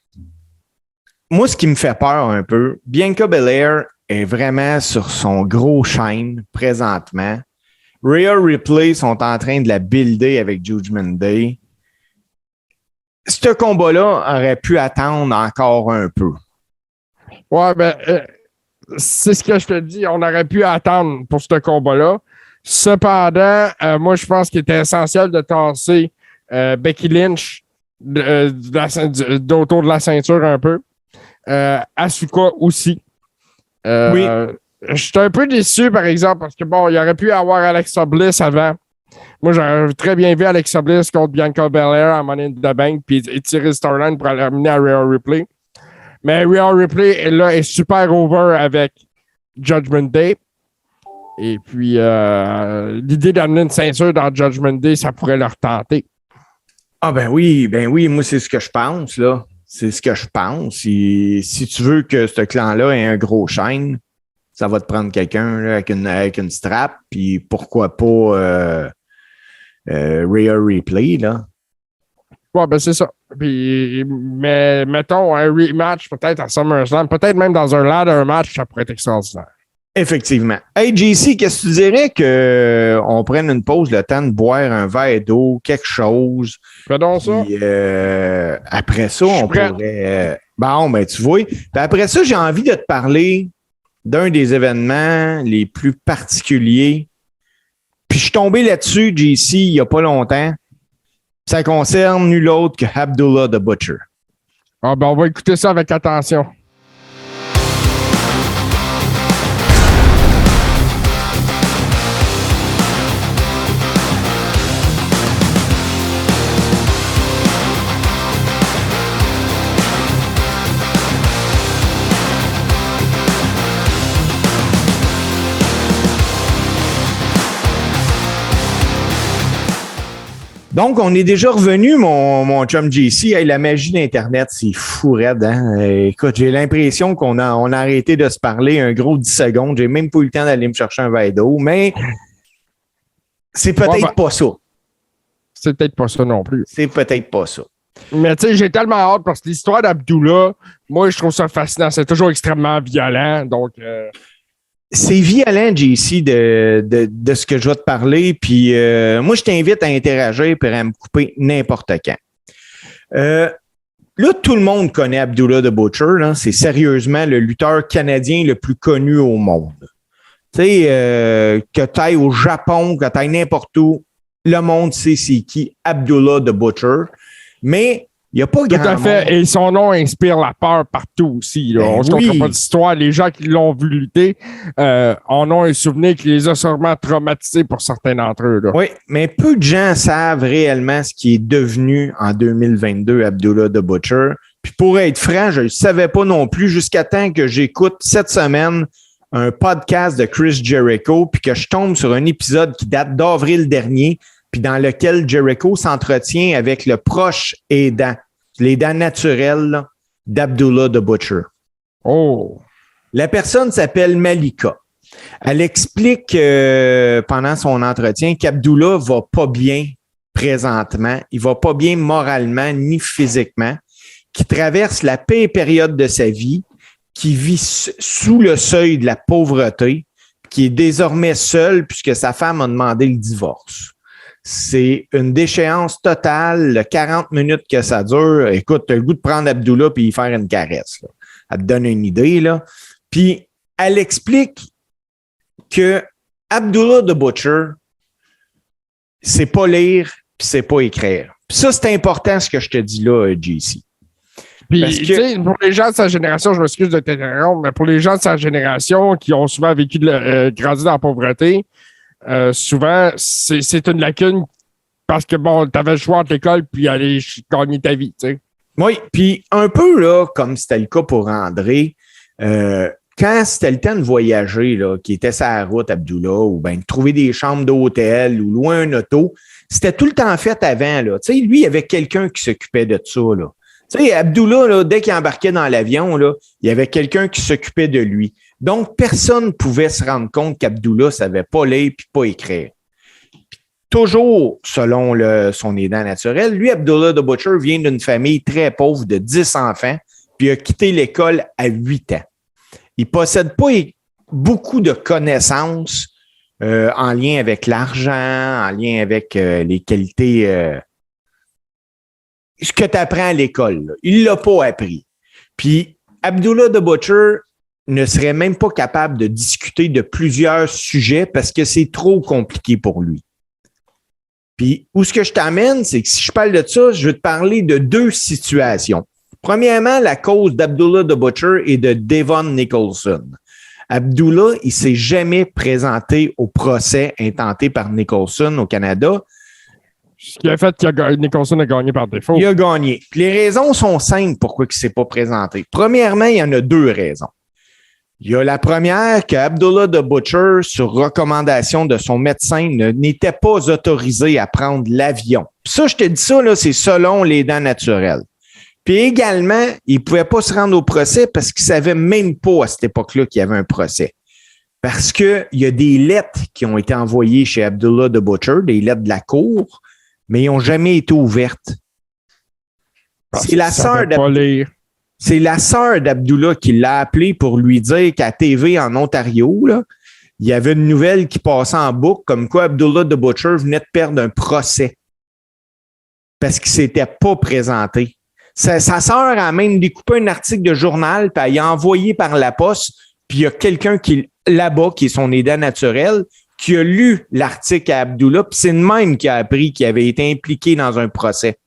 moi, ce qui me fait peur un peu, Bianca Belair est vraiment sur son gros shine présentement. Rhea Ripley sont en train de la builder avec Judgment Day. Ce combat-là aurait pu attendre encore un peu. Ouais, c'est ce que je te dis. On aurait pu attendre pour ce combat-là. Cependant, moi, je pense qu'il était essentiel de tasser Becky Lynch autour de la ceinture un peu. Asuka aussi. Oui. Je suis un peu déçu, par exemple, parce que bon, il aurait pu avoir Alexa Bliss avant. Moi, j'aurais très bien vu Alexa Bliss contre Bianca Belair à Money in the Bank puis tirer le storyline pour l'amener à Rhea Ripley. Mais Rhea Ripley, là, est super over avec Judgment Day. Et puis, l'idée d'amener une ceinture dans Judgment Day, ça pourrait leur tenter. Ah ben oui, moi c'est ce que je pense, là. C'est ce que je pense. Si tu veux que ce clan-là ait un gros chaîne, ça va te prendre quelqu'un là, avec une strap, puis pourquoi pas Rhea Ripley, là. Ouais, ben c'est ça. Puis, mais mettons un rematch peut-être à SummerSlam, peut-être même dans un ladder match, ça pourrait être extraordinaire. Effectivement. Hey, JC, qu'est-ce que tu dirais qu'on prenne une pause, le temps de boire un verre d'eau, quelque chose? Fais donc ça. Puis, après ça, on pourrait... bon, ben tu vois. Puis après ça, j'ai envie de te parler d'un des événements les plus particuliers. Puis je suis tombé là-dessus, JC, il n'y a pas longtemps. Ça concerne nul autre que Abdullah the Butcher. Ah ben on va écouter ça avec attention. Donc, on est déjà revenu, mon chum JC. Hey, la magie d'Internet, c'est fou raide. Hein? Écoute, j'ai l'impression qu'on a arrêté de se parler un gros 10 secondes. J'ai même pas eu le temps d'aller me chercher un verre d'eau, mais c'est peut-être pas ça. C'est peut-être pas ça non plus. C'est peut-être pas ça. Mais tu sais, j'ai tellement hâte parce que l'histoire d'Abdullah, moi, je trouve ça fascinant. C'est toujours extrêmement violent. Donc, c'est violent, JC, de ce que je vais te parler. Puis moi, je t'invite à interagir et à me couper n'importe quand. Là, tout le monde connaît Abdullah the Butcher. Là. C'est sérieusement le lutteur canadien le plus connu au monde. Tu sais, que tu ailles au Japon, que tu ailles n'importe où, le monde sait c'est qui Abdullah the Butcher. Mais il n'y a pas grand monde. Tout à fait. Et son nom inspire la peur partout aussi. Là. On ne se comprend pas d'histoire. Les gens qui l'ont vu lutter en ont un souvenir qui les a sûrement traumatisés pour certains d'entre eux. Là. Oui, mais peu de gens savent réellement ce qui est devenu en 2022 Abdullah the Butcher. Puis pour être franc, je ne le savais pas non plus jusqu'à temps que j'écoute cette semaine un podcast de Chris Jericho puis que je tombe sur un épisode qui date d'avril dernier puis dans lequel Jericho s'entretient avec le proche aidant, les dents naturelles là, d'Abdullah the Butcher. Oh! La personne s'appelle Malika. Elle explique pendant son entretien qu'Abdullah va pas bien présentement. Il va pas bien moralement ni physiquement, qu'il traverse la pire période de sa vie, qu'il vit sous le seuil de la pauvreté, qui est désormais seul puisque sa femme a demandé le divorce. C'est une déchéance totale, le 40 minutes que ça dure. Écoute, tu as le goût de prendre Abdullah et y faire une caresse. Là. Elle te donne une idée. Là. Puis, elle explique que Abdullah the Butcher, c'est pas lire puis c'est pas écrire. Puis ça, c'est important ce que je te dis là, JC. Puis, tu sais, pour les gens de sa génération, je m'excuse de t'interrompre, mais pour les gens de sa génération qui ont souvent vécu grandi dans la pauvreté, souvent, c'est une lacune parce que, bon, tu avais le choix entre l'école puis aller gagner ta vie, tu sais. Oui, puis un peu, là, comme c'était le cas pour André, quand c'était le temps de voyager, là, qui était sa route, Abdullah, ou bien de trouver des chambres d'hôtel ou louer un auto, c'était tout le temps fait avant, là. Tu sais, lui, il y avait quelqu'un qui s'occupait de ça, là. Tu sais, Abdullah, là, dès qu'il embarquait dans l'avion, là, il y avait quelqu'un qui s'occupait de lui. Donc, personne ne pouvait se rendre compte qu'Abdullah ne savait pas lire et pas écrire. Puis, toujours selon son aidant naturel, lui, Abdullah the Butcher vient d'une famille très pauvre de 10 enfants, puis a quitté l'école à 8 ans. Il ne possède pas beaucoup de connaissances en lien avec l'argent, en lien avec les qualités... ce que tu apprends à l'école. Là. Il ne l'a pas appris. Puis, Abdullah the Butcher ne serait même pas capable de discuter de plusieurs sujets parce que c'est trop compliqué pour lui. Puis, où ce que je t'amène, c'est que si je parle de ça, je vais te parler de deux situations. Premièrement, la cause d'Abdullah the Butcher et de Devon Nicholson. Abdullah, il ne s'est jamais présenté au procès intenté par Nicholson au Canada. Ce qui a fait que Nicholson a gagné par défaut. Il a gagné. Les raisons sont simples pourquoi il ne s'est pas présenté. Premièrement, il y en a deux raisons. Il y a la première que Abdullah the Butcher, sur recommandation de son médecin, n'était pas autorisé à prendre l'avion. Ça, je te dis ça, là, c'est selon les dents naturelles. Puis également, il ne pouvait pas se rendre au procès parce qu'il ne savait même pas à cette époque-là qu'il y avait un procès. Parce qu'il y a des lettres qui ont été envoyées chez Abdullah the Butcher, des lettres de la cour, mais ils n'ont jamais été ouvertes. C'est la sœur d'Abdullah. C'est la sœur d'Abdullah qui l'a appelé pour lui dire qu'à TV en Ontario, là, il y avait une nouvelle qui passait en boucle comme quoi Abdullah the Butcher venait de perdre un procès parce qu'il ne s'était pas présenté. Sa sœur a même découpé un article de journal, puis elle a envoyé par la poste, puis il y a quelqu'un qui là-bas, qui est son aidant naturel, qui a lu l'article à Abdullah, puis c'est le même qui a appris qu'il avait été impliqué dans un procès.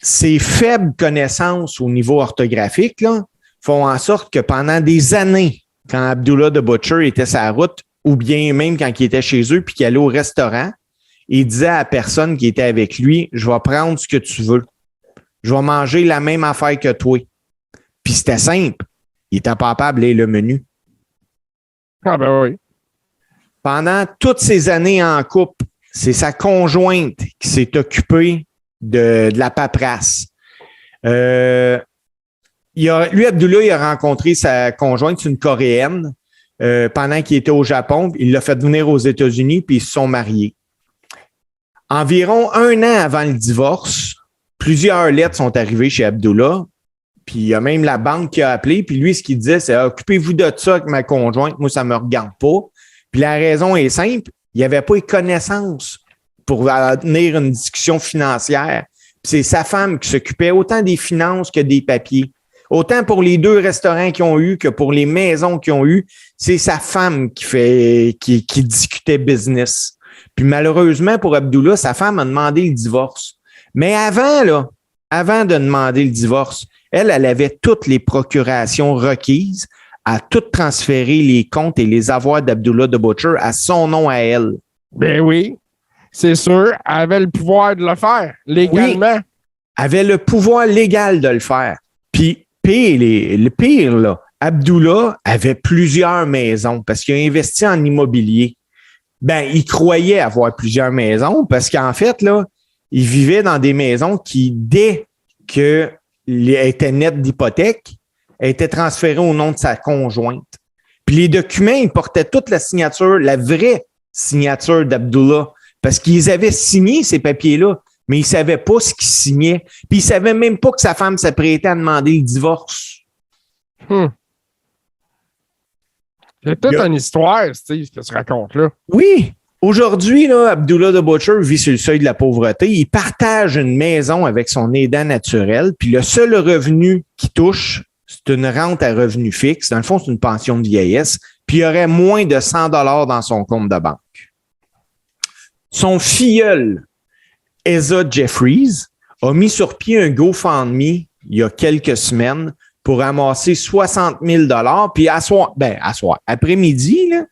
Ces faibles connaissances au niveau orthographique là, font en sorte que pendant des années, quand Abdullah the Butcher était sur la route, ou bien même quand il était chez eux puis qu'il allait au restaurant, il disait à la personne qui était avec lui, « Je vais prendre ce que tu veux. Je vais manger la même affaire que toi. » Puis c'était simple. Il était pas capable de lire le menu. Ah ben oui. Pendant toutes ces années en couple, c'est sa conjointe qui s'est occupée de la paperasse. Abdullah, il a rencontré sa conjointe, c'est une Coréenne, pendant qu'il était au Japon. Il l'a fait venir aux États-Unis, puis ils se sont mariés. Environ 1 an avant le divorce, plusieurs lettres sont arrivées chez Abdullah, puis il y a même la banque qui a appelé, puis lui, ce qu'il disait, c'est « Occupez-vous de ça avec ma conjointe, moi, ça me regarde pas. » Puis la raison est simple, il n'y avait pas eu connaissance pour tenir une discussion financière. Puis c'est sa femme qui s'occupait autant des finances que des papiers. Autant pour les 2 restaurants qu'ils ont eu que pour les maisons qu'ils ont eues, c'est sa femme qui discutait business. Puis malheureusement pour Abdullah, sa femme a demandé le divorce. Mais avant de demander le divorce, elle avait toutes les procurations requises à tout transférer les comptes et les avoirs d'Abdullah the Butcher à son nom à elle. Ben oui. C'est sûr, elle avait le pouvoir de le faire, légalement. Oui, avait le pouvoir légal de le faire. Puis, le pire, là, Abdullah avait plusieurs maisons parce qu'il a investi en immobilier. Ben, il croyait avoir plusieurs maisons parce qu'en fait, là, il vivait dans des maisons qui, dès qu'elles étaient nettes d'hypothèque, étaient transférées au nom de sa conjointe. Puis les documents, ils portaient toute la signature, la vraie signature d'Abdullah. Parce qu'ils avaient signé ces papiers-là, mais ils ne savaient pas ce qu'ils signaient. Puis ils ne savaient même pas que sa femme s'apprêtait à demander le divorce. C'est toute une histoire, Steve, que tu racontes là. Oui. Aujourd'hui, là, Abdullah the Butcher vit sur le seuil de la pauvreté. Il partage une maison avec son aidant naturel. Puis le seul revenu qu'il touche, c'est une rente à revenu fixe. Dans le fond, c'est une pension de vieillesse. Puis il y aurait moins de 100 $ dans son compte de banque. Son filleul, Asa Jeffries, a mis sur pied un GoFundMe il y a quelques semaines pour amasser 60 000 $. Puis après-midi, là,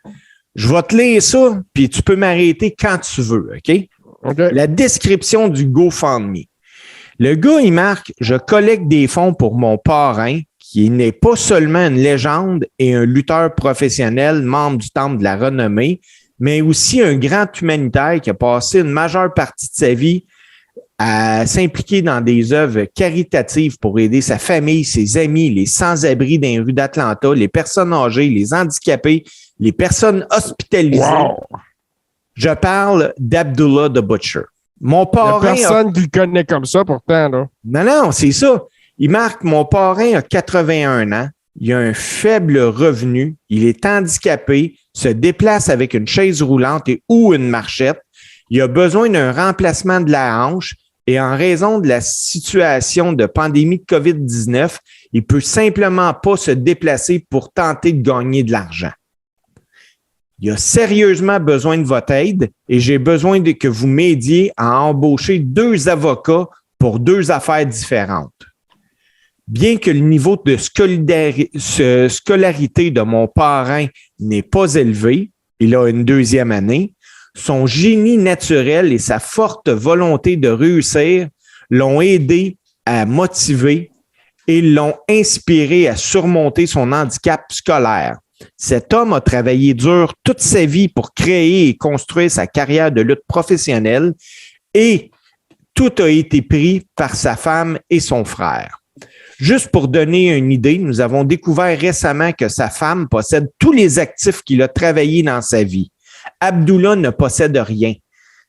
je vais te lire ça, puis tu peux m'arrêter quand tu veux, OK? La description du GoFundMe. Le gars, il marque « Je collecte des fonds pour mon parrain, qui n'est pas seulement une légende et un lutteur professionnel, membre du Temple de la Renommée, mais aussi un grand humanitaire qui a passé une majeure partie de sa vie à s'impliquer dans des œuvres caritatives pour aider sa famille, ses amis, les sans-abri dans les rues d'Atlanta, les personnes âgées, les handicapés, les personnes hospitalisées. Wow. Je parle d'Abdullah the Butcher. Mon parrain. Il n'y a personne qui le connaît comme ça, pourtant, là. Non, c'est ça. Il marque, mon parrain a 81 ans. Il a un faible revenu. Il est handicapé, se déplace avec une chaise roulante ou une marchette. Il a besoin d'un remplacement de la hanche et en raison de la situation de pandémie de COVID-19, il peut simplement pas se déplacer pour tenter de gagner de l'argent. Il a sérieusement besoin de votre aide et j'ai besoin que vous m'aidiez à embaucher 2 avocats pour 2 affaires différentes. Bien que le niveau de scolarité de mon parrain n'est pas élevé, il a une 2e année, son génie naturel et sa forte volonté de réussir l'ont aidé à motiver et l'ont inspiré à surmonter son handicap scolaire. Cet homme a travaillé dur toute sa vie pour créer et construire sa carrière de lutte professionnelle et tout a été pris par sa femme et son frère. Juste pour donner une idée, nous avons découvert récemment que sa femme possède tous les actifs qu'il a travaillé dans sa vie. Abdullah ne possède rien.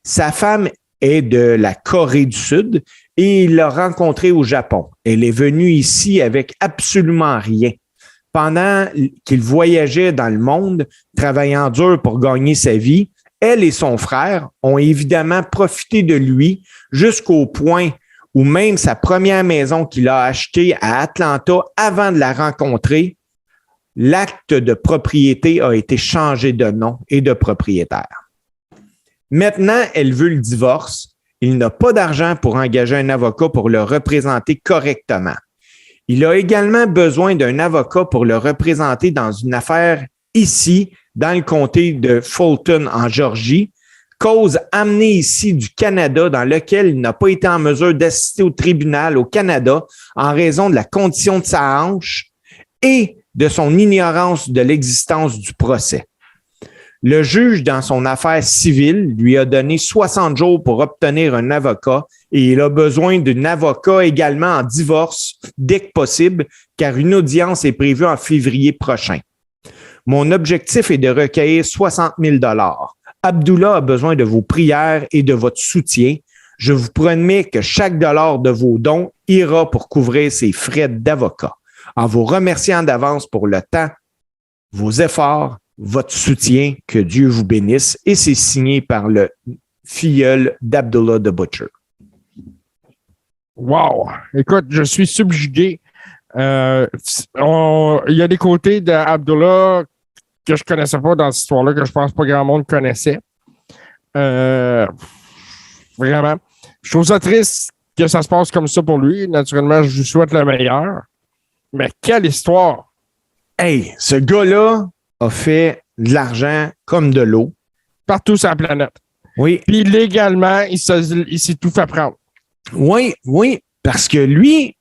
Sa femme est de la Corée du Sud et il l'a rencontrée au Japon. Elle est venue ici avec absolument rien. Pendant qu'il voyageait dans le monde, travaillant dur pour gagner sa vie, elle et son frère ont évidemment profité de lui jusqu'au point où même sa première maison qu'il a achetée à Atlanta avant de la rencontrer, l'acte de propriété a été changé de nom et de propriétaire. Maintenant, elle veut le divorce. Il n'a pas d'argent pour engager un avocat pour le représenter correctement. Il a également besoin d'un avocat pour le représenter dans une affaire ici, dans le comté de Fulton, en Géorgie, cause amenée ici du Canada dans lequel il n'a pas été en mesure d'assister au tribunal au Canada en raison de la condition de sa hanche et de son ignorance de l'existence du procès. Le juge, dans son affaire civile, lui a donné 60 jours pour obtenir un avocat et il a besoin d'un avocat également en divorce dès que possible, car une audience est prévue en février prochain. Mon objectif est de recueillir 60 000 $. Abdullah a besoin de vos prières et de votre soutien. Je vous promets que chaque dollar de vos dons ira pour couvrir ses frais d'avocat. En vous remerciant d'avance pour le temps, vos efforts, votre soutien, que Dieu vous bénisse. Et c'est signé par le filleul d'Abdullah the Butcher. Wow! Écoute, je suis subjugué. Il y a des côtés d'Abdullah que je connaissais pas dans cette histoire-là, que je pense pas grand monde connaissait. Vraiment. Je trouve ça triste que ça se passe comme ça pour lui. Naturellement, je lui souhaite le meilleur. Mais quelle histoire! Hey, ce gars-là a fait de l'argent comme de l'eau. Partout sur la planète. Oui. Puis légalement, il s'est tout fait prendre. Oui, parce que lui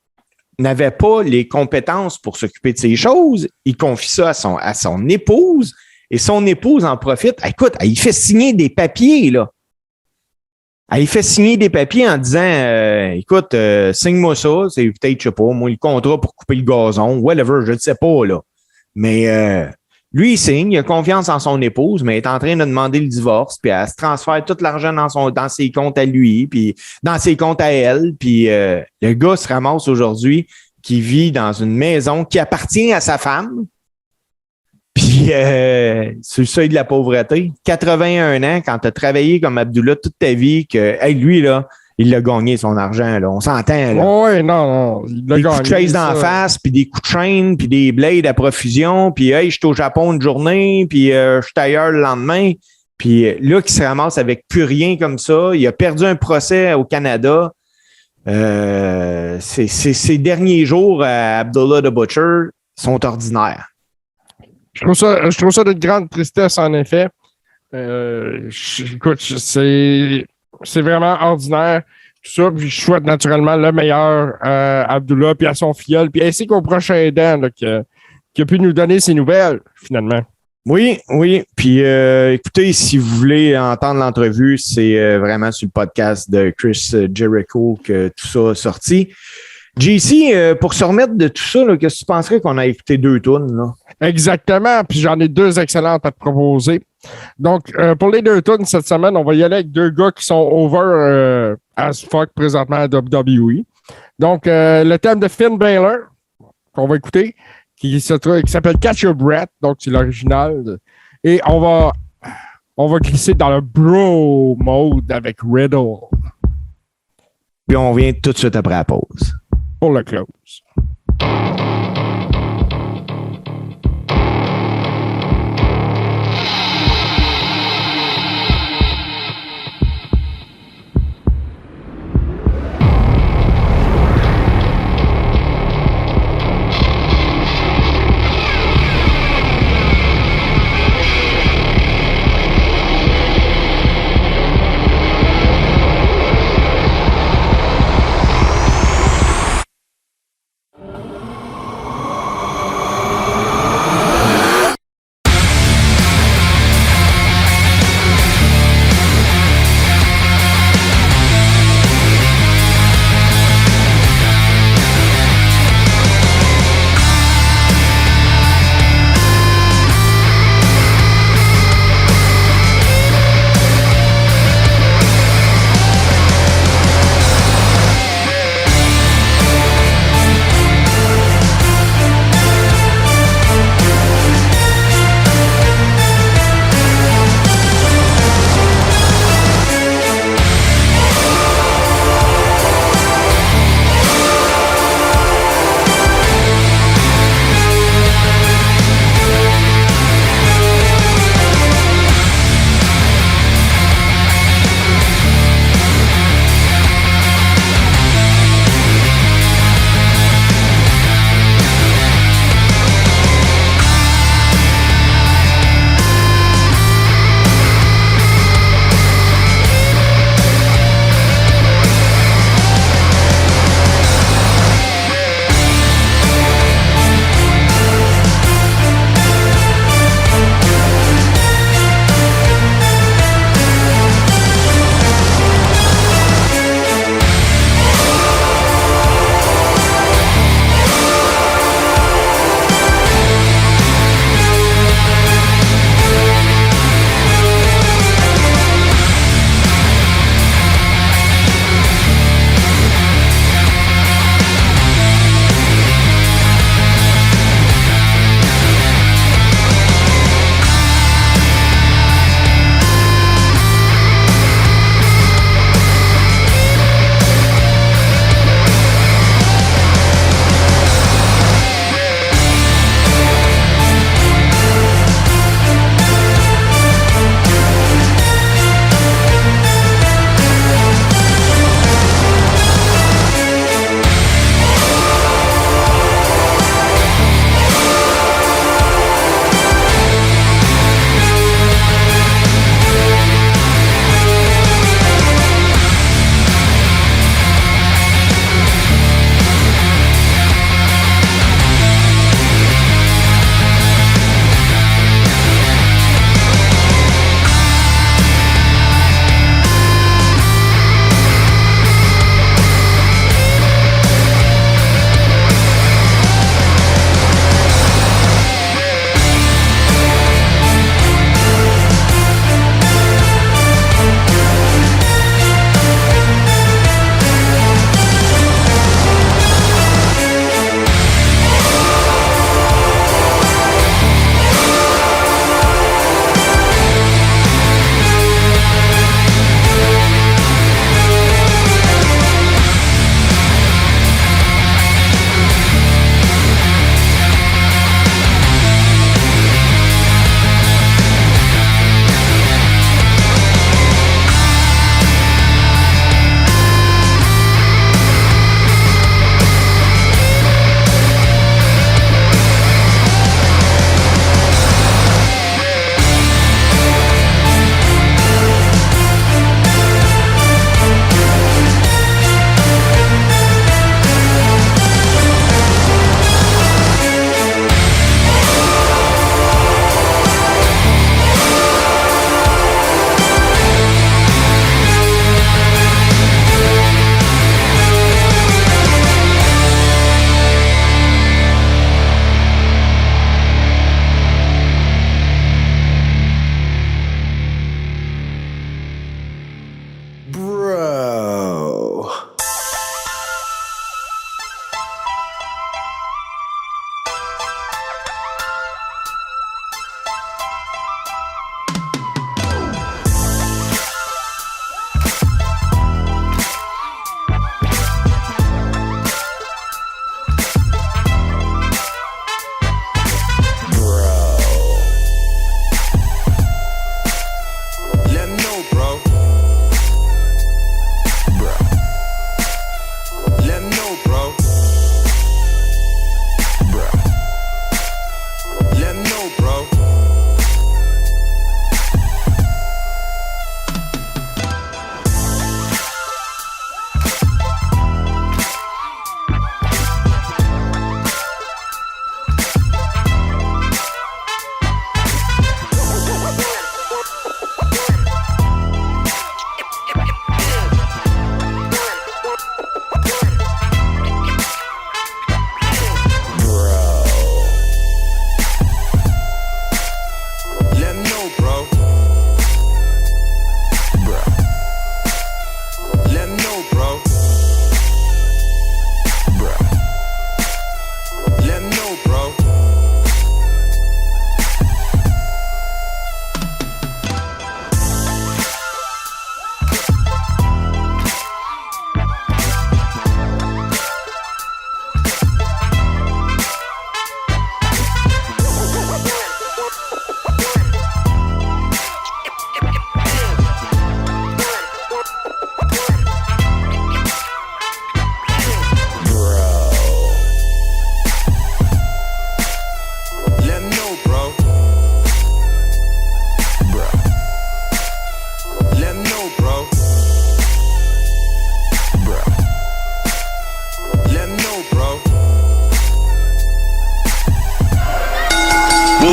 n'avait pas les compétences pour s'occuper de ces choses. Il confie ça à son épouse et son épouse en profite. Écoute, il fait signer des papiers, là. Il fait signer des papiers en disant, écoute, signe-moi ça, c'est peut-être, je sais pas, moi, le contrat pour couper le gazon, whatever, je ne sais pas, là. Mais lui, il signe, il a confiance en son épouse, mais il est en train de demander le divorce, puis elle se transfère tout l'argent dans ses comptes à lui, puis dans ses comptes à elle, puis le gars se ramasse aujourd'hui qui vit dans une maison qui appartient à sa femme, puis sur le seuil de la pauvreté, 81 ans, quand tu as travaillé comme Abdullah toute ta vie, que lui, là, il a gagné son argent, là. On s'entend, là. Oui, non. Il a des gagné, coups de chaise dans la face, puis des coups de chaîne, puis des blades à profusion, puis hey, je suis au Japon une journée, puis je suis ailleurs le lendemain. Puis là, qui se ramasse avec plus rien comme ça. Il a perdu un procès au Canada. Ces derniers jours à Abdullah the Butcher sont ordinaires. Je trouve ça de grande tristesse, en effet. Écoute, c'est vraiment ordinaire, tout ça. Puis je souhaite naturellement le meilleur à Abdullah, puis à son filleul, puis ainsi qu'au prochain aidant là, qui a pu nous donner ses nouvelles, finalement. Oui. Puis écoutez, si vous voulez entendre l'entrevue, c'est vraiment sur le podcast de Chris Jericho que tout ça a sorti. JC, pour se remettre de tout ça, là, qu'est-ce que tu penserais qu'on a écouté 2 tunes, là? Exactement, puis j'en ai 2 excellentes à te proposer. Donc, pour les 2 tunes cette semaine, on va y aller avec 2 gars qui sont over as fuck présentement à WWE. Donc, le thème de Finn Balor, qu'on va écouter, qui s'appelle Catch Your Breath, donc c'est l'original. Et on va glisser dans le bro mode avec Riddle. Puis on vient tout de suite après la pause. Pour le close.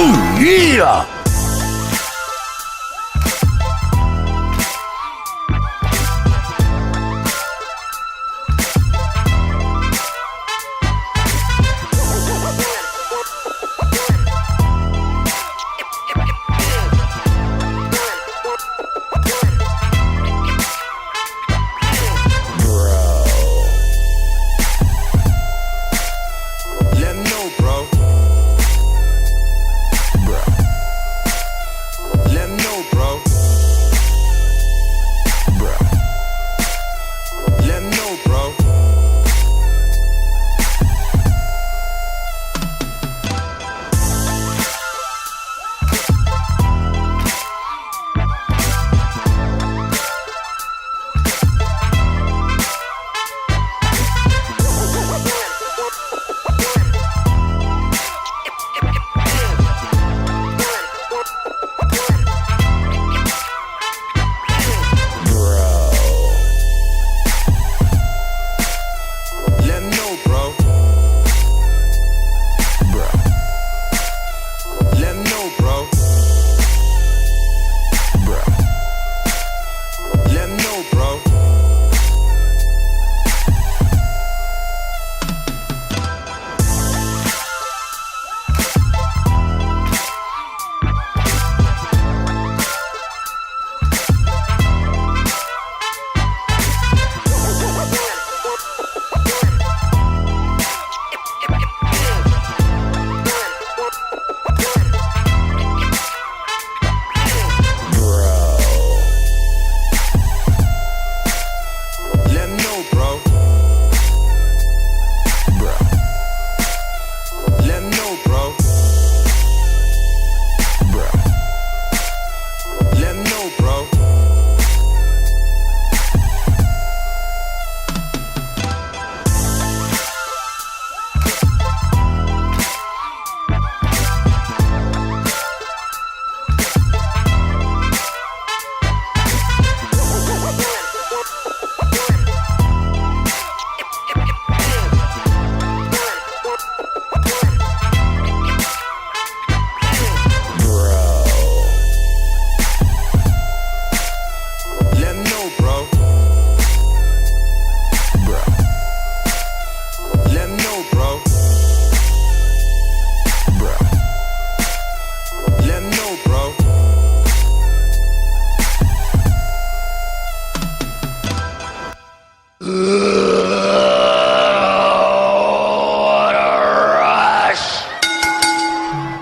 Yeah!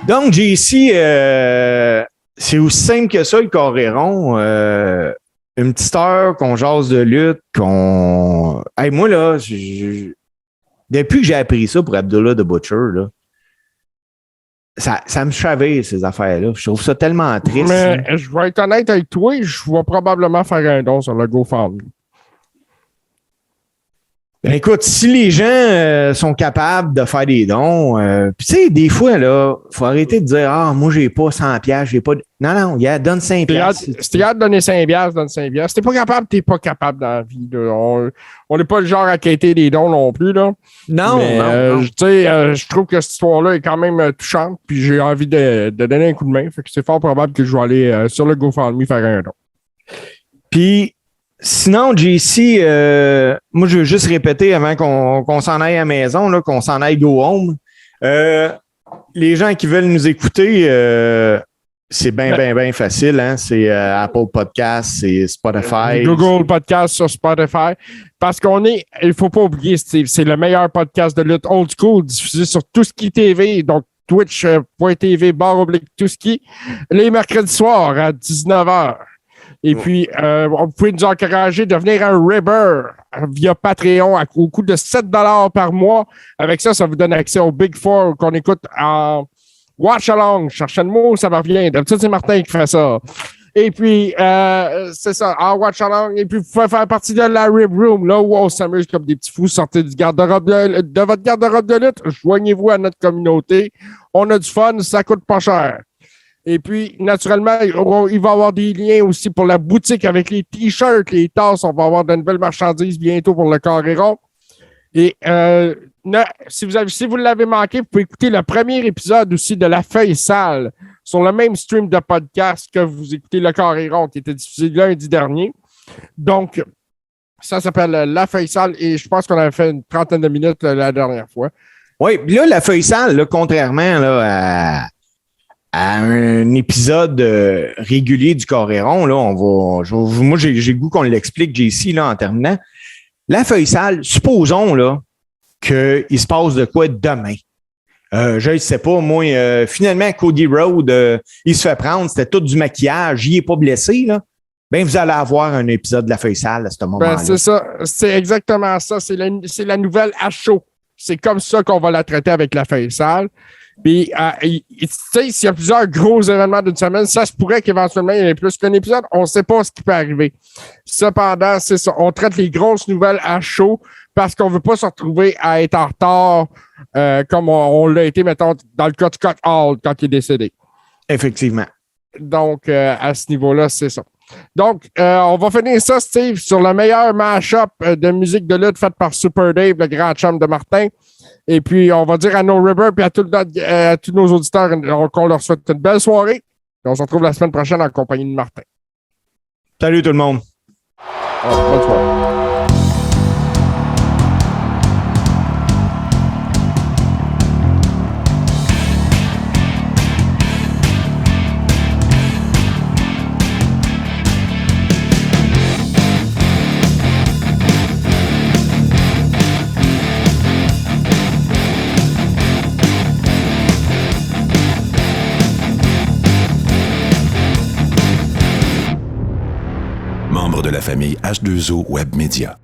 Donc, JC, c'est aussi simple que ça, le Coréron. Une petite heure qu'on jase de lutte, qu'on... Hey, moi, là, depuis que j'ai appris ça pour Abdullah the Butcher, là, ça me chavait, ces affaires-là. Je trouve ça tellement triste. Mais je vais être honnête avec toi, je vais probablement faire un don sur le GoFundMe. Ben écoute, si les gens sont capables de faire des dons, puis tu sais, des fois, là, faut arrêter de dire « Ah, moi, j'ai pas 100 piastres, j'ai pas... » Non, non, donne 5 piastres. Si t'es capable de donner 5 piastres, donne 5 piastres. Si t'es pas capable, t'es pas capable dans la vie. Là. On n'est pas le genre à quêter des dons non plus. Là. Non, non. Tu sais, je trouve que cette histoire-là est quand même touchante, puis j'ai envie de donner un coup de main. Fait que c'est fort probable que je vais aller sur le GoFundMe faire un don. Puis, sinon, JC, moi, je veux juste répéter avant qu'on s'en aille à la maison, là, qu'on s'en aille go home. Les gens qui veulent nous écouter, c'est bien facile. Hein? C'est Apple Podcast, c'est Spotify. Google Podcast sur Spotify. Parce il faut pas oublier, c'est le meilleur podcast de lutte old school diffusé sur Touski TV. Donc, twitch.tv/Touski les mercredis soirs à 19h. Et puis, vous pouvez nous encourager à devenir un Ribber via Patreon au coût de 7 $ par mois. Avec ça, ça vous donne accès au Big Four qu'on écoute en Watch Along. Cherchez le mot, ça me revient. D'habitude, c'est Martin qui fait ça. Et puis, c'est ça, en Watch Along. Et puis, vous pouvez faire partie de la Rib Room, là où on s'amuse comme des petits fous. Sortez du garde-robe de votre garde-robe de lutte. Joignez-vous à notre communauté. On a du fun, ça coûte pas cher. Et puis, naturellement, il va y avoir des liens aussi pour la boutique avec les t-shirts, les tasses. On va avoir de nouvelles marchandises bientôt pour le Coréron. Et si vous l'avez manqué, vous pouvez écouter le premier épisode aussi de La Feuille Sale sur le même stream de podcast que vous écoutez Le Carré Rond, qui était diffusé lundi dernier. Donc, ça s'appelle La Feuille Sale et je pense qu'on avait fait une trentaine de minutes la dernière fois. Oui, là, La Feuille Sale, là, contrairement là, à un épisode régulier du Carré Rond, là, moi, j'ai le goût qu'on l'explique, JC, là, en terminant. La Feuille Sale, supposons là, qu'il se passe de quoi demain. Je ne sais pas, moi, finalement, Cody Rhodes, il se fait prendre, c'était tout du maquillage, il n'est pas blessé, là. Ben, vous allez avoir un épisode de La Feuille Sale à ce moment-là. Ben, c'est ça, c'est exactement ça. C'est la nouvelle à chaud. C'est comme ça qu'on va la traiter avec La Feuille Sale. Puis, tu sais, s'il y a plusieurs gros événements d'une semaine, ça se pourrait qu'éventuellement, il y ait plus qu'un épisode. On ne sait pas ce qui peut arriver. Cependant, c'est ça. On traite les grosses nouvelles à chaud parce qu'on ne veut pas se retrouver à être en retard comme on l'a été, mettons, dans le cas de Scott Hall quand il est décédé. Effectivement. Donc, à ce niveau-là, c'est ça. Donc, on va finir ça, Steve, sur le meilleur mash-up de musique de lutte faite par Super Dave, le grand chum de Martin. Et puis, on va dire à No River et à tous nos auditeurs qu'on leur souhaite une belle soirée. Et on se retrouve la semaine prochaine en compagnie de Martin. Salut tout le monde. Bonne soirée. Membre de la famille H2O Web Media.